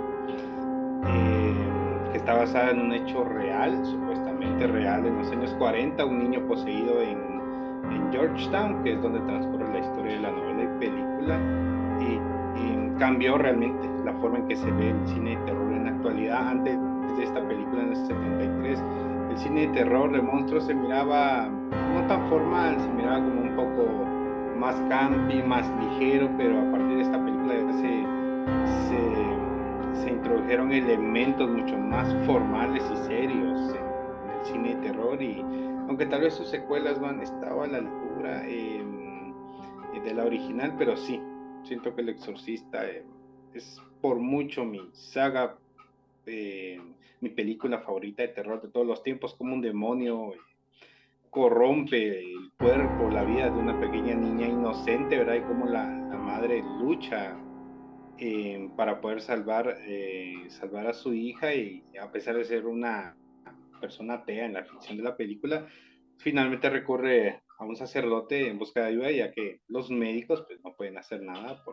que está basada en un hecho real, supuestamente real, en los años 40, un niño poseído en Georgetown, que es donde transcurre la historia de la novela y película, y cambió realmente la forma en que se ve el cine de terror en la actualidad. Antes de esta película, en el 73, el cine de terror de monstruos se miraba no tan formal, se miraba como un poco más campi, más ligero, pero a partir de esta película se introdujeron elementos mucho más formales y serios en el cine de terror, y aunque tal vez sus secuelas no han estado a la altura de la original, pero sí, siento que El Exorcista es por mucho mi saga, mi película favorita de terror de todos los tiempos. Como un demonio corrompe el cuerpo, la vida de una pequeña niña inocente, ¿verdad? Y cómo la madre lucha para poder salvar a su hija, y a pesar de ser una persona atea en la ficción de la película, finalmente recurre a un sacerdote en busca de ayuda, ya que los médicos pues no pueden hacer nada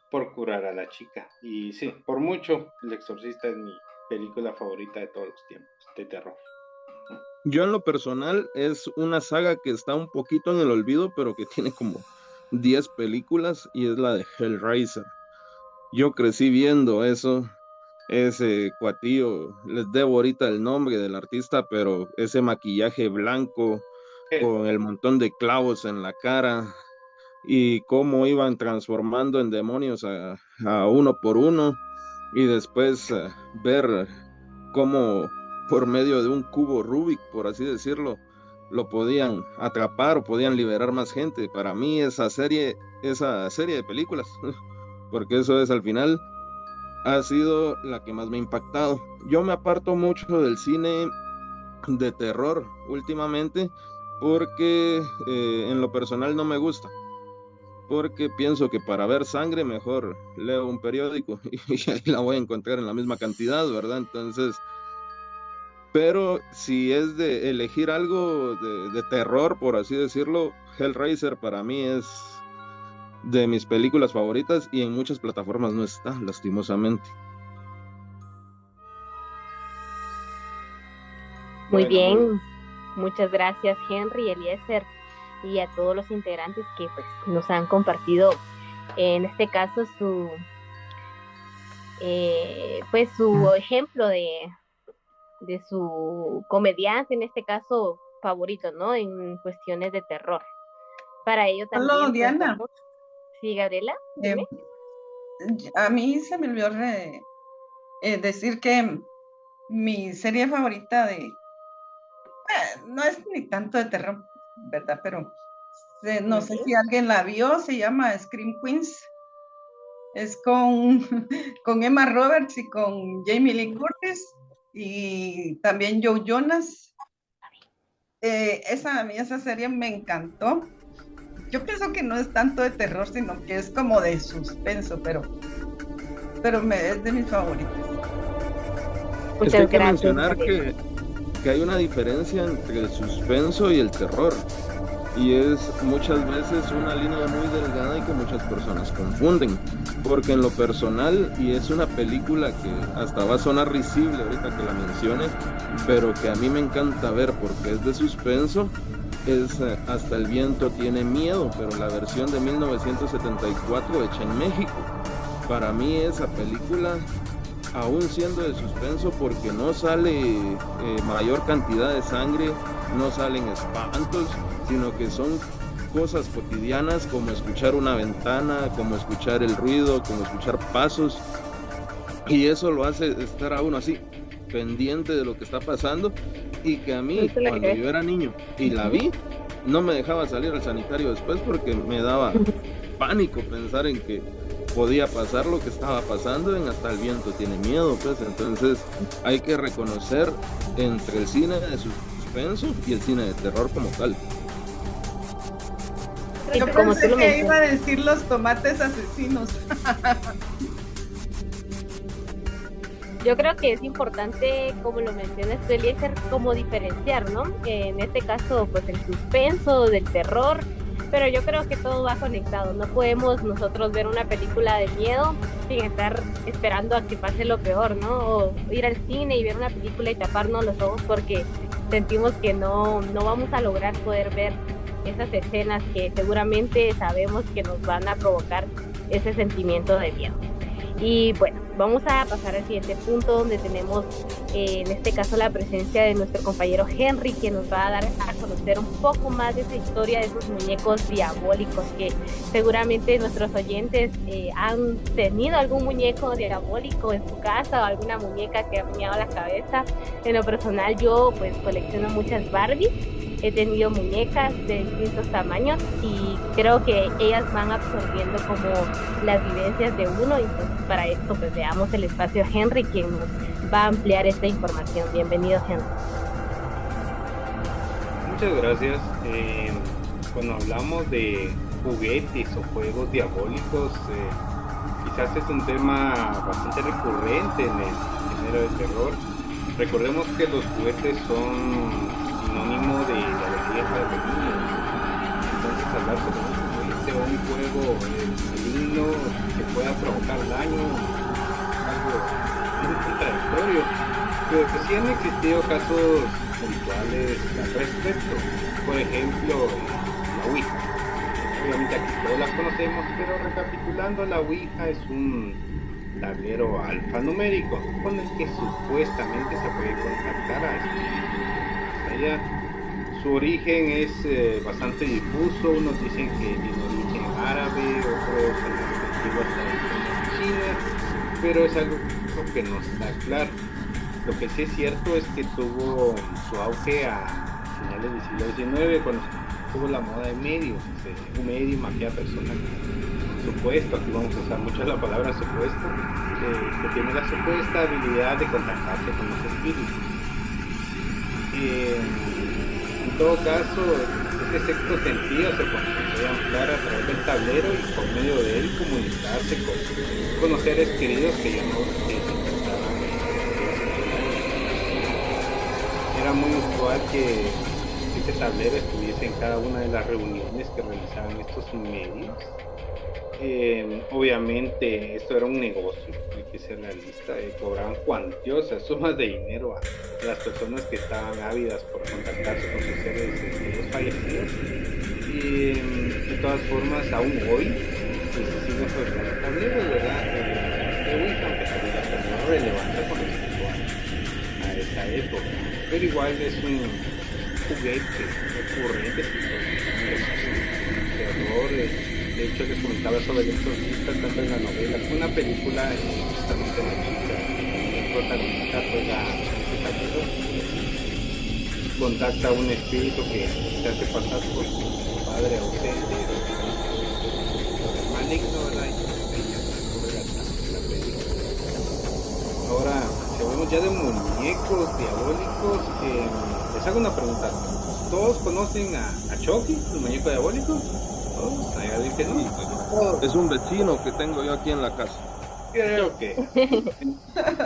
por curar a la chica. Y sí, por mucho El Exorcista es mi película favorita de todos los tiempos de terror. Yo en lo personal es una saga que está un poquito en el olvido, pero que tiene como 10 películas, y es la de Hellraiser. Yo crecí viendo eso, ese cuatillo, les debo ahorita el nombre del artista, pero ese maquillaje blanco con el montón de clavos en la cara, y cómo iban transformando en demonios a uno por uno, y después ver cómo por medio de un cubo Rubik, por así decirlo, lo podían atrapar o podían liberar más gente. Para mí esa serie de películas, porque eso es al final, ha sido la que más me ha impactado. Yo me aparto mucho del cine de terror últimamente porque en lo personal no me gusta, porque pienso que para ver sangre mejor leo un periódico y ahí la voy a encontrar en la misma cantidad, ¿verdad? Entonces, pero si es de elegir algo de terror, por así decirlo, Hellraiser para mí es de mis películas favoritas, y en muchas plataformas no está, lastimosamente. Muy bien, muchas gracias Henry, Eliezer. y a todos los integrantes que pues nos han compartido en este caso pues su ejemplo de su comediante, en este caso favorito, ¿no? En cuestiones de terror. Para ello también... Hola, Diana. Sí, Gabriela, dime. A mí se me olvidó decir que mi serie favorita no es ni tanto de terror, ¿verdad? Pero no sé si alguien la vio, se llama Scream Queens. Es con Emma Roberts y con Jamie Lee Curtis y también Joe Jonas. A mí esa serie me encantó. Yo pienso que no es tanto de terror, sino que es como de suspenso, pero es de mis favoritos. Es que hay que mencionar que hay una diferencia entre el suspenso y el terror. Y es muchas veces una línea muy delgada y que muchas personas confunden. Porque en lo personal, y es una película que hasta va a sonar risible ahorita que la mencione, pero que a mí me encanta ver porque es de suspenso, es Hasta el viento tiene miedo, pero la versión de 1974 hecha en México. Para mí esa película, aún siendo de suspenso, porque no sale mayor cantidad de sangre, no salen espantos, sino que son cosas cotidianas como escuchar una ventana, como escuchar el ruido, como escuchar pasos, y eso lo hace estar a uno así, pendiente de lo que está pasando, y que a mí, cuando yo era niño y la vi, no me dejaba salir al sanitario después porque me daba pánico pensar en que podía pasar lo que estaba pasando en Hasta el viento tiene miedo, pues. Entonces hay que reconocer entre el cine de suspenso y el cine de terror como tal. Yo pensé que iba a decir Los tomates asesinos. Yo creo que es importante, como lo mencionas tú, Eliezer, como diferenciar, ¿no? En este caso, pues el suspenso del terror, pero yo creo que todo va conectado. No podemos nosotros ver una película de miedo sin estar esperando a que pase lo peor, ¿no? O ir al cine y ver una película y taparnos los ojos porque sentimos que no vamos a lograr poder ver esas escenas que seguramente sabemos que nos van a provocar ese sentimiento de miedo. Y bueno, vamos a pasar al siguiente punto donde tenemos en este caso la presencia de nuestro compañero Henry, que nos va a dar a conocer un poco más de esa historia de esos muñecos diabólicos que seguramente nuestros oyentes han tenido algún muñeco diabólico en su casa o alguna muñeca que ha meado la cabeza. En lo personal yo pues colecciono muchas Barbies. He tenido muñecas de distintos tamaños y creo que ellas van absorbiendo como las vivencias de uno, y pues para esto pues veamos el espacio a Henry, quien nos va a ampliar esta información. Bienvenido, Henry. Muchas gracias. Cuando hablamos de juguetes o juegos diabólicos, quizás es un tema bastante recurrente en el género de terror. Recordemos que los juguetes son sinónimo de la alegría para los niños. Entonces hablar sobre un juguete o un juego maligno que pueda provocar daño, algo muy contradictorio, pero que sí han existido casos puntuales al respecto. Por ejemplo, la Ouija. Obviamente aquí todos la conocemos, pero recapitulando, la Ouija es un tablero alfanumérico con el que supuestamente se puede contactar a espíritus. Su origen es bastante difuso. Unos dicen que tiene origen árabe, otros en las antiguas tradiciones chinas, pero es algo que no está claro. Lo que sí es cierto es que tuvo su auge a finales del siglo XIX, cuando tuvo la moda de medios, un medium, aquella persona supuesto, aquí vamos a usar mucho la palabra supuesto, que tiene la supuesta habilidad de contactarse con los espíritus. En todo caso, este sexto sentido se puede ampliar a través del tablero y por medio de él comunicarse con los seres queridos que ya no se encontraban en la Era muy usual que este tablero estuviese en cada una de las reuniones que realizaban estos medios. Obviamente esto era un negocio, hay que ser realista, cobraban cuantiosas sumas de dinero a las personas que estaban ávidas por contactarse con sus seres queridos fallecidos, Y de todas formas, aún hoy se sigue fabricando tableros, ¿verdad? De Ouija, aunque tal vez ya perdió relevancia con respecto a esa época. Pero igual es un juguete recurrente, terror. De hecho, les comentaba sobre el exorcista tanto en la novela como en la película, justamente la chica, el protagonista juega ese tablero, contacta a un espíritu que se hace pasar por su padre ausente, maligno, ¿verdad? Y ya transcurre la película. Ahora, si hablamos ya de muñecos diabólicos, les hago una pregunta. ¿Todos conocen a Chucky, el muñeco diabólico? ¿Todos? ¿Hay alguien que no? Es un vecino que tengo yo aquí en la casa. Creo que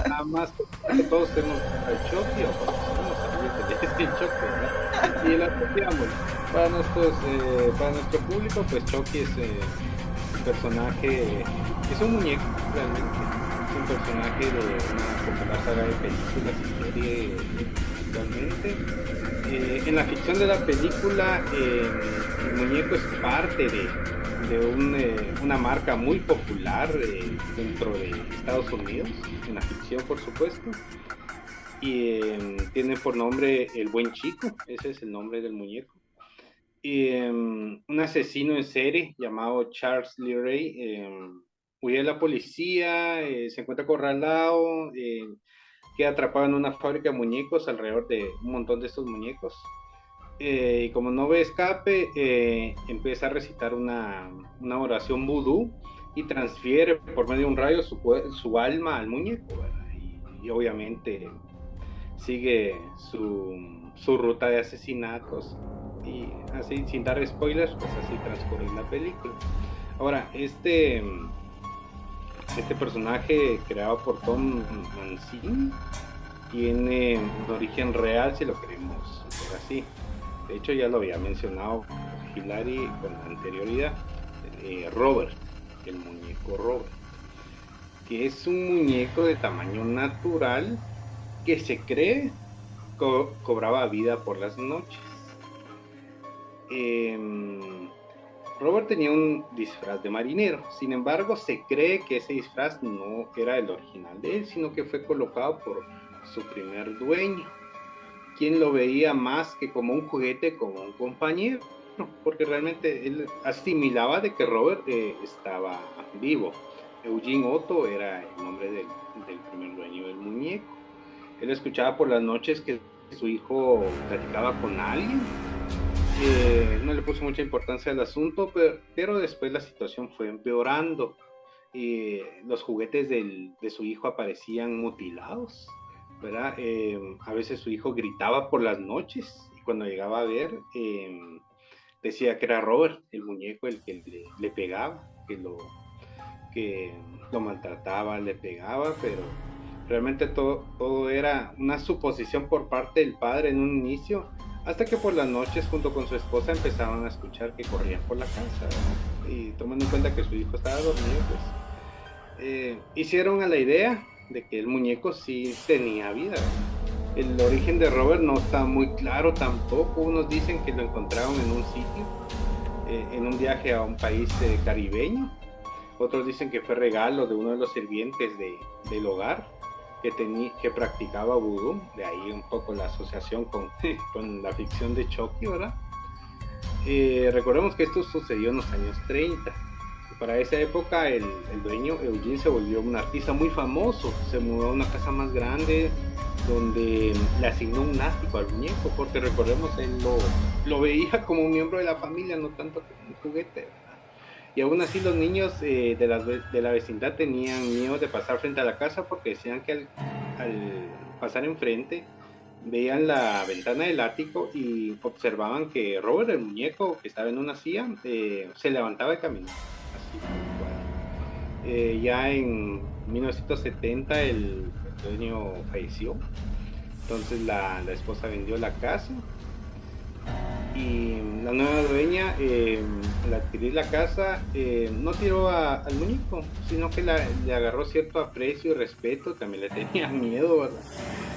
nada más que todos tenemos al Chucky o conocemos a alguien que es el Chucky, ¿verdad? Y la asociamos. Para nuestro público, pues Chucky es un personaje, es un muñeco realmente, es un personaje de una popular saga de películas y serie actualmente. En la ficción de la película, el muñeco es parte de una marca muy popular dentro de Estados Unidos, en la ficción por supuesto, y tiene por nombre El Buen Chico, ese es el nombre del muñeco. Y un asesino en serie llamado Charles Lee Ray huye de la policía, se encuentra acorralado, queda atrapado en una fábrica de muñecos, alrededor de un montón de estos muñecos. Y como no ve escape, empieza a recitar una oración vudú y transfiere por medio de un rayo su alma al muñeco, ¿verdad? Y obviamente sigue su ruta de asesinatos. Y así, sin dar spoilers, pues así transcurre la película. Ahora, este personaje creado por Tom Mancini tiene un origen real, si lo queremos ver así. De hecho, ya lo había mencionado Hilary con anterioridad. Robert, el muñeco Robert, que es un muñeco de tamaño natural que se cree cobraba vida por las noches. Robert tenía un disfraz de marinero, sin embargo se cree que ese disfraz no era el original de él, sino que fue colocado por su primer dueño, quien lo veía más que como un juguete, como un compañero, porque realmente él asimilaba de que Robert estaba vivo. Eugene Otto era el nombre del primer dueño del muñeco. Él escuchaba por las noches que su hijo platicaba con alguien. No le puso mucha importancia al asunto, pero después la situación fue empeorando. Los juguetes de su hijo aparecían mutilados, ¿verdad? A veces su hijo gritaba por las noches y cuando llegaba a ver, decía que era Robert, el muñeco, el que le pegaba, que lo maltrataba, le pegaba, pero realmente todo era una suposición por parte del padre en un inicio, hasta que por las noches junto con su esposa empezaron a escuchar que corrían por la casa, ¿verdad? Y tomando en cuenta que su hijo estaba dormido, pues hicieron a la idea de que el muñeco sí tenía vida. El origen de Robert no está muy claro tampoco. Unos dicen que lo encontraron en un sitio, en un viaje a un país caribeño. Otros dicen que fue regalo de uno de los sirvientes del hogar que practicaba vudú. De ahí un poco la asociación con la ficción de Chucky, ¿verdad? Recordemos que esto sucedió en los años 30. Para esa época el dueño Eugene se volvió un artista muy famoso, se mudó a una casa más grande donde le asignó un ático al muñeco, porque recordemos, él lo veía como un miembro de la familia, no tanto como un juguete, ¿verdad? Y aún así los niños de la vecindad tenían miedo de pasar frente a la casa porque decían que al pasar enfrente veían la ventana del ático y observaban que Robert, el muñeco que estaba en una silla, se levantaba y caminaba. Ya en 1970 el dueño falleció, entonces la esposa vendió la casa y la nueva dueña al adquirir la casa no tiró al muñeco, sino que le agarró cierto aprecio y respeto, también le tenía miedo, ¿verdad?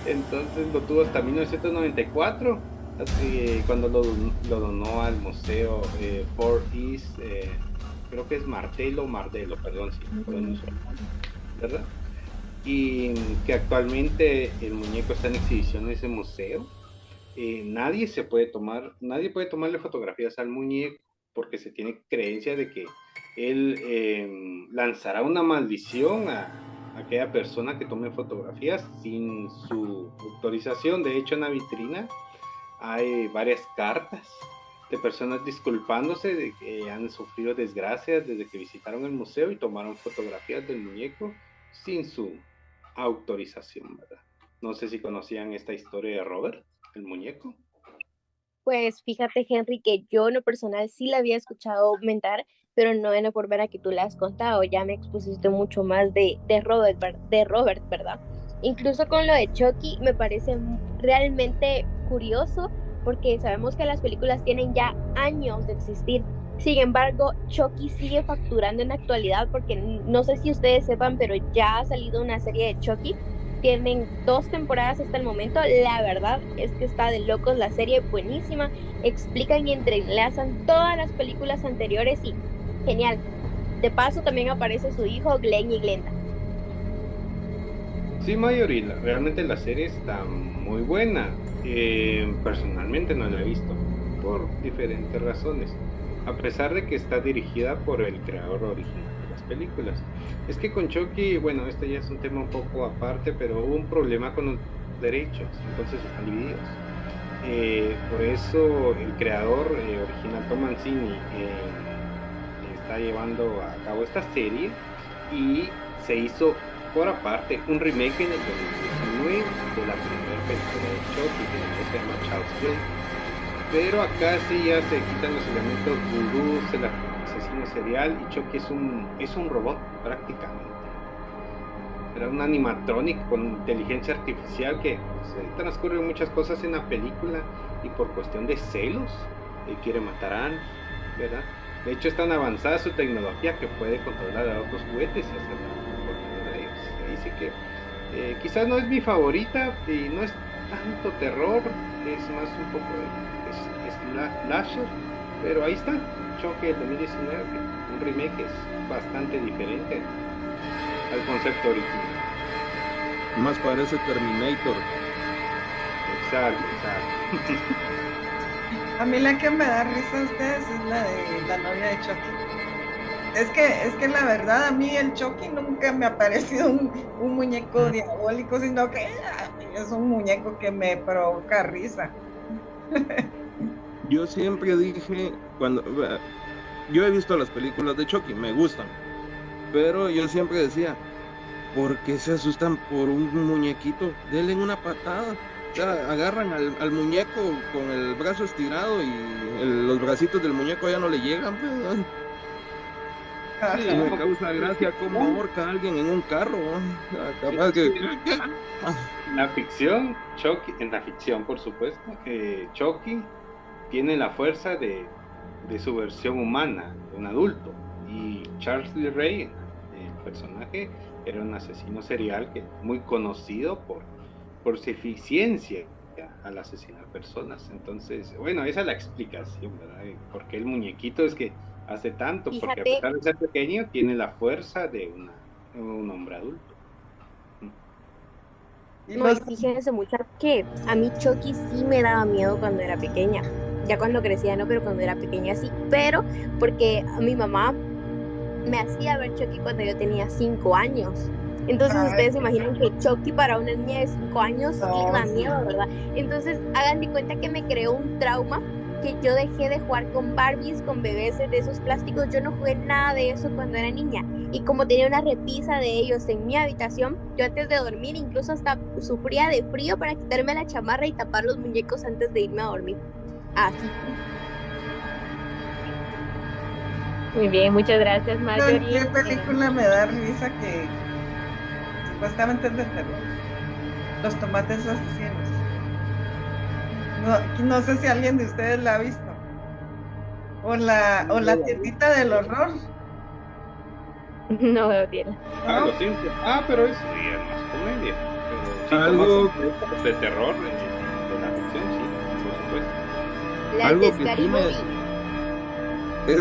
Entonces lo tuvo hasta 1994 cuando lo donó al museo Fort East, creo que es Mardelo, perdón si no pronuncio mal, ¿verdad? Y que actualmente el muñeco está en exhibición en ese museo. Nadie puede tomarle fotografías al muñeco porque se tiene creencia de que él lanzará una maldición a aquella persona que tome fotografías sin su autorización. De hecho, en la vitrina hay varias cartas de personas disculpándose de que han sufrido desgracias desde que visitaron el museo y tomaron fotografías del muñeco sin su autorización, ¿verdad? No sé si conocían esta historia de Robert, el muñeco. Pues fíjate, Henry, que yo en lo personal sí la había escuchado aumentar, pero no en la forma en la que tú la has contado. Ya me expusiste mucho más de Robert, ¿verdad? Incluso con lo de Chucky me parece realmente curioso porque sabemos que las películas tienen ya años de existir. Sin embargo, Chucky sigue facturando en la actualidad porque no sé si ustedes sepan, pero ya ha salido una serie de Chucky. Tienen 2 temporadas hasta el momento. La verdad es que está de locos la serie, buenísima. Explican y entrelazan todas las películas anteriores y genial. De paso también aparece su hijo Glenn y Glenda. Sí, Mayori, realmente la serie está muy buena. Personalmente no la he visto por diferentes razones, a pesar de que está dirigida por el creador original de las películas. Es que con Chucky, bueno, este ya es un tema un poco aparte, pero hubo un problema con los derechos, entonces están divididos. Por eso el creador original, Tom Mancini, está llevando a cabo esta serie y se hizo por aparte un remake en el 2019 de la primera película de Chucky, que se llama Child's Play. Pero acá sí ya se quitan los elementos vudú, el asesino serial, y Chucky es un robot prácticamente. Era un animatronic con inteligencia artificial que transcurren muchas cosas en la película y por cuestión de celos quiere matar a Anne, ¿verdad? De hecho es tan avanzada su tecnología que puede controlar a otros juguetes y hacerlo por de ellos. Así que quizás no es mi favorita y no es tanto terror, es más un poco de slasher, pero ahí está, Chucky del 2019, un remake que es bastante diferente al concepto original. Más parece Terminator. Exacto. A mí la que me da risa a ustedes es la de la novia de Chucky. Es que la verdad a mí el Chucky nunca me ha parecido un muñeco diabólico, sino que es un muñeco que me provoca risa. Yo siempre dije, yo he visto las películas de Chucky, me gustan, pero yo siempre decía, ¿por qué se asustan por un muñequito? Denle una patada. O sea, agarran al muñeco con el brazo estirado y los bracitos del muñeco ya no le llegan, pues. Sí, me causa gracia cómo ahorca a alguien en un carro, ¿no? Capaz que... La ficción, Chucky, en la ficción por supuesto, Chucky tiene la fuerza de su versión humana, de un adulto, y Charles Lee Ray, el personaje, era un asesino serial muy conocido por su eficiencia al asesinar personas. Entonces, bueno, esa es la explicación, ¿verdad? Porque el muñequito es que hace tanto, Fíjate, porque a pesar de ser pequeño, tiene la fuerza de un hombre adulto. No, y fíjense mucho que a mí Chucky sí me daba miedo cuando era pequeña. Ya cuando crecía no, pero cuando era pequeña sí. Pero porque mi mamá me hacía ver Chucky cuando yo tenía 5 años. Entonces ustedes se imaginan que Chucky para una niña de 5 años le da miedo, ¿verdad? Entonces hagan de cuenta que me creó un trauma, que yo dejé de jugar con Barbies, con bebés de esos plásticos. Yo no jugué nada de eso cuando era niña. Y como tenía una repisa de ellos en mi habitación, yo antes de dormir incluso hasta sufría de frío para quitarme la chamarra y tapar los muñecos antes de irme a dormir. Así. Muy bien, muchas gracias, Marjorie. ¿Qué película me da risa que supuestamente es de terror? Los tomates asesinos. No sé si alguien de ustedes la ha visto. O la tiendita del horror. No veo bien. Lo siento. Pero eso es más comedia. Pero sí, algo de terror, de la ficción, sí. supuesto. Las Algo de que Scary sí me Movie. es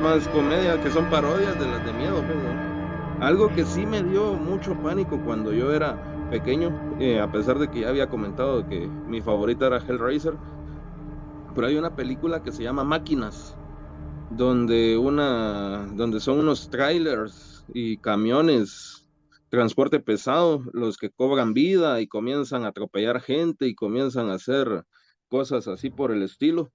más comedia, que son parodias de las de miedo, pues, ¿no? Algo que sí me dio mucho pánico cuando yo era pequeño, a pesar de que ya había comentado que mi favorita era Hellraiser, pero hay una película que se llama Máquinas, donde son unos trailers y camiones, transporte pesado, los que cobran vida y comienzan a atropellar gente y comienzan a hacer cosas así por el estilo.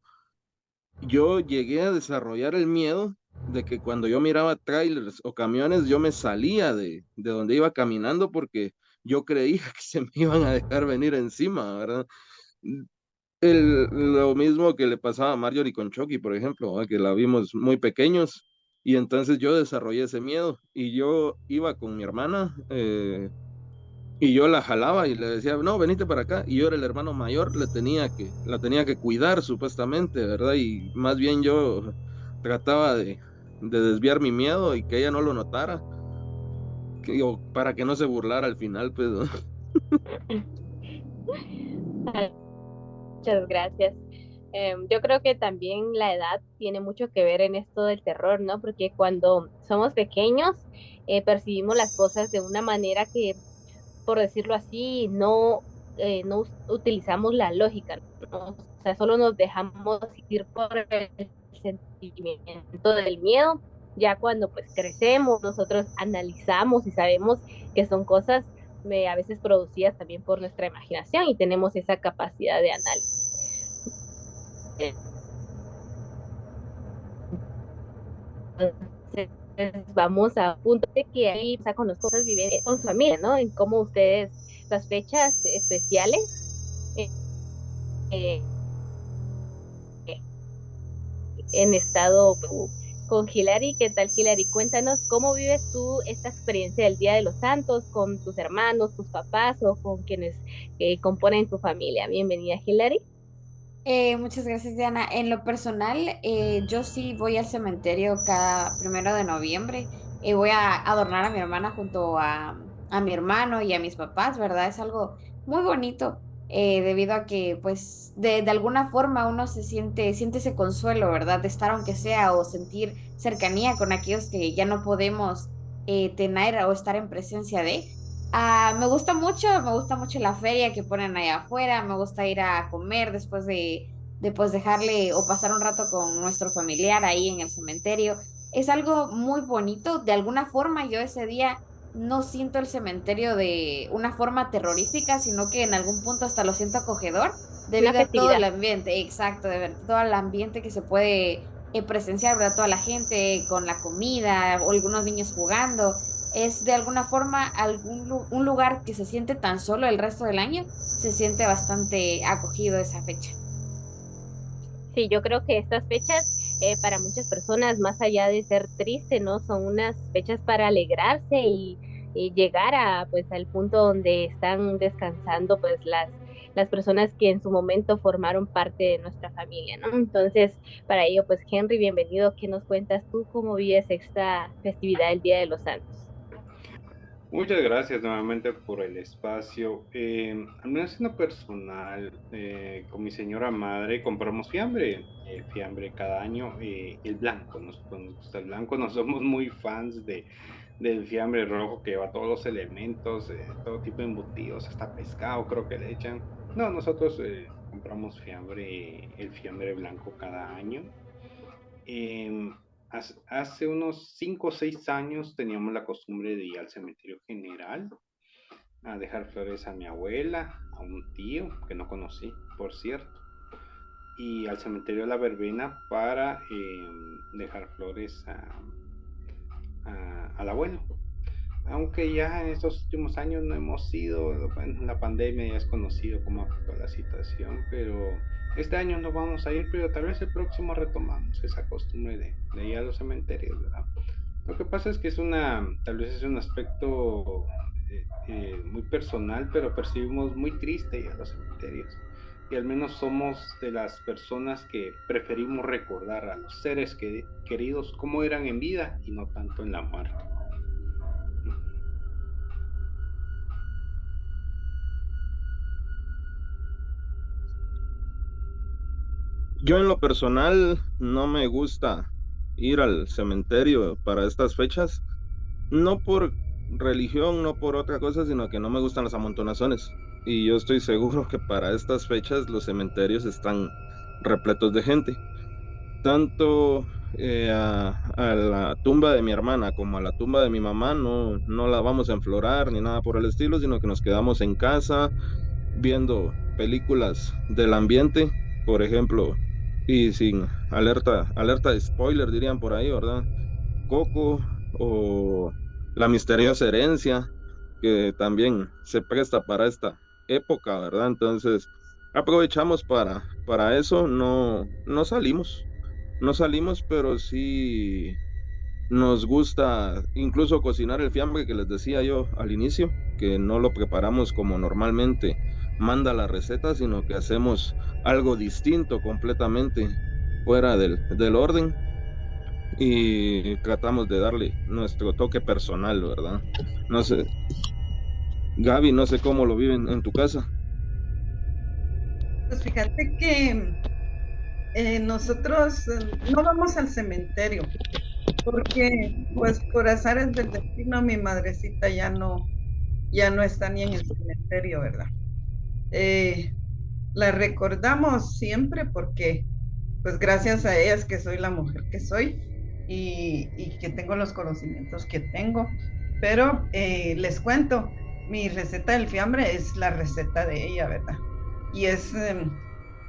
Yo llegué a desarrollar el miedo de que cuando yo miraba trailers o camiones, yo me salía de donde iba caminando porque yo creía que se me iban a dejar venir encima, ¿verdad? Lo mismo que le pasaba a Marjorie con Chucky, por ejemplo, ¿verdad? Que la vimos muy pequeños y entonces yo desarrollé ese miedo y yo iba con mi hermana y yo la jalaba y le decía, no, venite para acá. Y yo era el hermano mayor, la tenía que cuidar supuestamente, ¿verdad? Y más bien yo trataba de desviar mi miedo y que ella no lo notara, o para que no se burlara al final, pues, ¿no? Muchas gracias. Yo creo que también la edad tiene mucho que ver en esto del terror, ¿no? Porque cuando somos pequeños, percibimos las cosas de una manera que, por decirlo así, no utilizamos la lógica, ¿no? O sea, solo nos dejamos ir por el sentimiento del miedo. Ya cuando pues crecemos, nosotros analizamos y sabemos que son cosas a veces producidas también por nuestra imaginación y tenemos esa capacidad de análisis. Entonces, vamos a punto de que ahí, o sea, con las cosas viven con su familia, ¿no? En cómo ustedes, las fechas especiales, eh, eh, en estado con Hilary. ¿Qué tal, Hilary? Cuéntanos cómo vives tú esta experiencia del Día de los Santos con tus hermanos, tus papás o con quienes componen tu familia. Bienvenida, Hilary. Muchas gracias, Diana. En lo personal, yo sí voy al cementerio cada 1 de noviembre. Voy a adornar a mi hermana junto a mi hermano y a mis papás, ¿verdad? Es algo muy bonito, debido a que, pues, de alguna forma uno siente ese consuelo, ¿verdad? De estar aunque sea o sentir cercanía con aquellos que ya no podemos tener o estar en presencia de. Me gusta mucho la feria que ponen allá afuera, me gusta ir a comer después de pues dejarle o pasar un rato con nuestro familiar ahí en el cementerio. Es algo muy bonito, de alguna forma yo ese día no siento el cementerio de una forma terrorífica, sino que en algún punto hasta lo siento acogedor Una debido a todo el festividad. ambiente, exacto, de ver todo el ambiente que se puede presenciar, ¿verdad? Toda la gente con la comida o algunos niños jugando es de alguna forma un lugar que se siente tan solo el resto del año, se siente bastante acogido esa fecha. Sí, yo creo que estas fechas para muchas personas, más allá de ser triste, ¿no? Son unas fechas para alegrarse y llegar a, pues, al punto donde están descansando, pues, las personas que en su momento formaron parte de nuestra familia, ¿no? Entonces, para ello, pues, Henry, bienvenido. ¿Qué nos cuentas tú? ¿Cómo vives esta festividad del Día de los Santos? Muchas gracias nuevamente por el espacio. Al menos en lo personal, con mi señora madre compramos fiambre, fiambre cada año, el blanco, nos gusta el blanco, no somos muy fans del fiambre rojo que lleva todos los elementos, todo tipo de embutidos, hasta pescado creo que le echan. No, nosotros compramos fiambre, el fiambre blanco cada año. Eh, Hace unos 5 o 6 años teníamos la costumbre de ir al cementerio general a dejar flores a mi abuela, a un tío que no conocí, por cierto, y al cementerio de la verbena para dejar flores al abuelo. Aunque ya en estos últimos años no hemos ido, bueno, la pandemia ya es conocido cómo afectó la situación, pero este año no vamos a ir, pero tal vez el próximo retomamos esa costumbre de ir a los cementerios, ¿verdad? Lo que pasa es que tal vez es un aspecto muy personal, pero percibimos muy triste ir a los cementerios. Y al menos somos de las personas que preferimos recordar a los seres queridos como eran en vida y no tanto en la muerte. Yo en lo personal no me gusta ir al cementerio para estas fechas, no por religión, no por otra cosa, sino que no me gustan las amontonaciones. Y yo estoy seguro que para estas fechas los cementerios están repletos de gente. Tanto a la tumba de mi hermana como a la tumba de mi mamá no la vamos a enflorar ni nada por el estilo, sino que nos quedamos en casa viendo películas del ambiente, por ejemplo, y sin alerta de spoiler dirían por ahí, ¿verdad? Coco o La misteriosa herencia, que también se presta para esta época, ¿verdad? Entonces, aprovechamos para eso, no salimos, pero sí nos gusta incluso cocinar el fiambre que les decía yo al inicio, que no lo preparamos como normalmente manda la receta, sino que hacemos algo distinto completamente fuera del orden y tratamos de darle nuestro toque personal, ¿verdad? No sé, Gaby, no sé cómo lo viven en tu casa. Pues fíjate que nosotros no vamos al cementerio, porque pues por azares del destino mi madrecita ya no está ni en el cementerio, ¿verdad? Eh, la recordamos siempre porque pues gracias a ella es que soy la mujer que soy y que tengo los conocimientos que tengo. Pero les cuento, mi receta del fiambre es la receta de ella, ¿verdad? Y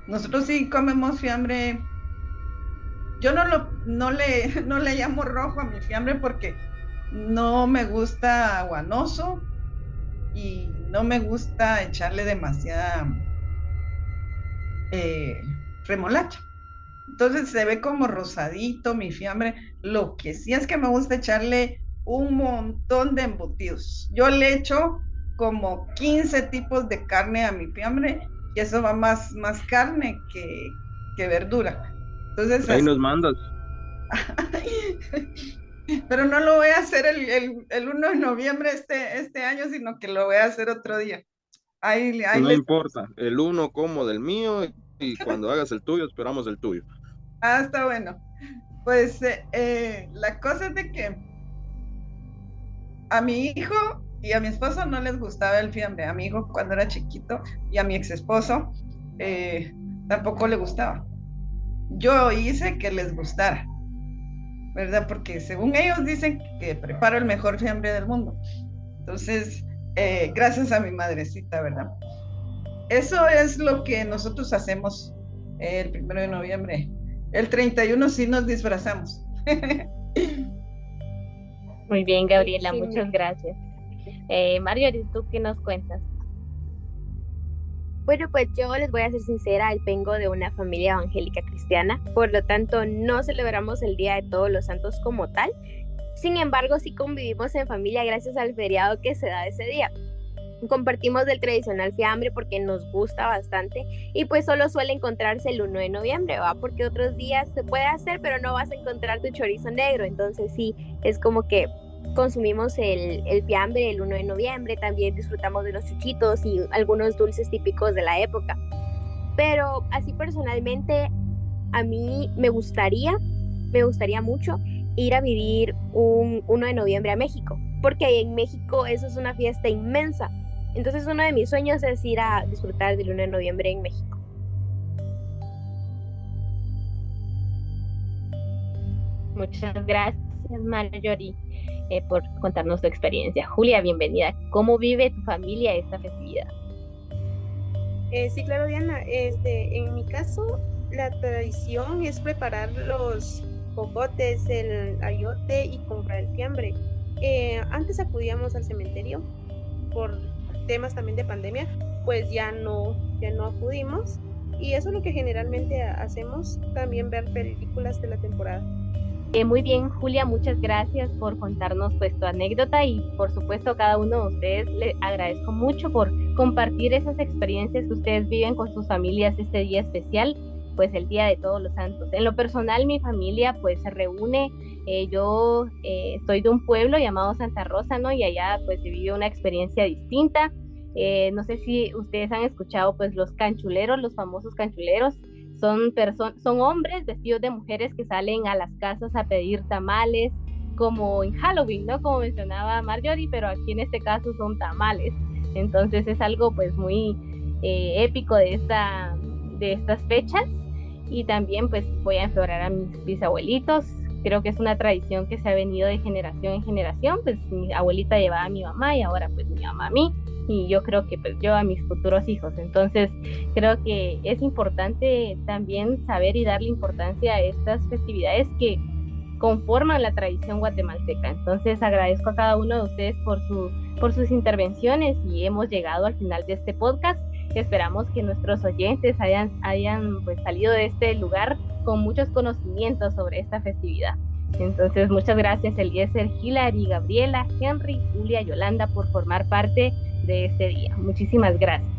nosotros sí comemos fiambre. Yo no le llamo rojo a mi fiambre porque no me gusta aguanoso y no me gusta echarle demasiada eh, remolacha. Entonces se ve como rosadito mi fiambre. Lo que sí es que me gusta echarle un montón de embutidos. Yo le echo como 15 tipos de carne a mi fiambre y eso va más carne que verdura. Entonces, Ahí nos mandas, pero no lo voy a hacer el 1 de noviembre este año, sino que lo voy a hacer otro día. Ahí no les... importa, el uno como del mío y cuando hagas el tuyo esperamos el tuyo. Ah, está bueno. Pues la cosa es de que a mi hijo y a mi esposo no les gustaba el fiambre. A mi hijo cuando era chiquito y a mi ex esposo tampoco le gustaba. Yo hice que les gustara, ¿verdad? Porque según ellos dicen que preparo el mejor fiambre del mundo. Entonces, gracias a mi madrecita, ¿verdad? Eso es lo que nosotros hacemos el 1 de noviembre. El 31 sí nos disfrazamos. Muy bien, Gabriela, Sí, muchas gracias. Marjorie, ¿tú qué nos cuentas? bueno, pues yo les voy a ser sincera, vengo de una familia evangélica cristiana, por lo tanto no celebramos el Día de Todos los Santos como tal. Sin embargo, sí convivimos en familia gracias al feriado que se da ese día. Compartimos del tradicional fiambre porque nos gusta bastante y pues solo suele encontrarse el 1 de noviembre, ¿va? Porque otros días se puede hacer, pero no vas a encontrar tu chorizo negro. Entonces sí, es como que consumimos el fiambre el 1 de noviembre, también disfrutamos de los chuchitos y algunos dulces típicos de la época. Pero así personalmente, a mí me gustaría mucho ir a vivir un 1 de noviembre a México, porque ahí en México eso es una fiesta inmensa. Entonces uno de mis sueños es ir a disfrutar del 1 de noviembre en México. Muchas gracias, Marjorie, por contarnos tu experiencia. Julia, bienvenida. ¿Cómo vive tu familia esta festividad? Sí, claro, Diana. En mi caso, la tradición es preparar los jocotes, el ayote y comprar el fiambre. Antes acudíamos al cementerio por temas también de pandemia, pues ya no acudimos. Y eso es lo que generalmente hacemos, también ver películas de la temporada. Muy bien, Julia, muchas gracias por contarnos pues tu anécdota y por supuesto a cada uno de ustedes le agradezco mucho por compartir esas experiencias que ustedes viven con sus familias este día especial, pues el Día de Todos los Santos. En lo personal, mi familia pues se reúne, yo soy de un pueblo llamado Santa Rosa, ¿no? Y allá pues se vive una experiencia distinta. No sé si ustedes han escuchado pues los canchuleros, los famosos canchuleros. son hombres vestidos de mujeres que salen a las casas a pedir tamales, como en Halloween, ¿no? Como mencionaba Marjorie, pero aquí en este caso son tamales. Entonces es algo pues muy épico de estas fechas. Y también pues voy a enflorar a mis bisabuelitos. Creo que es una tradición que se ha venido de generación en generación. Pues mi abuelita llevaba a mi mamá y ahora pues mi mamá a mí. Y yo creo que pues yo a mis futuros hijos. Entonces creo que es importante también saber y darle importancia a estas festividades que conforman la tradición guatemalteca. Entonces agradezco a cada uno de ustedes por sus intervenciones y hemos llegado al final de este podcast. Esperamos que nuestros oyentes hayan pues salido de este lugar con muchos conocimientos sobre esta festividad. Entonces muchas gracias Eliezer, Hilary, Gabriela, Henry, Julia, Yolanda por formar parte de este día. Muchísimas gracias.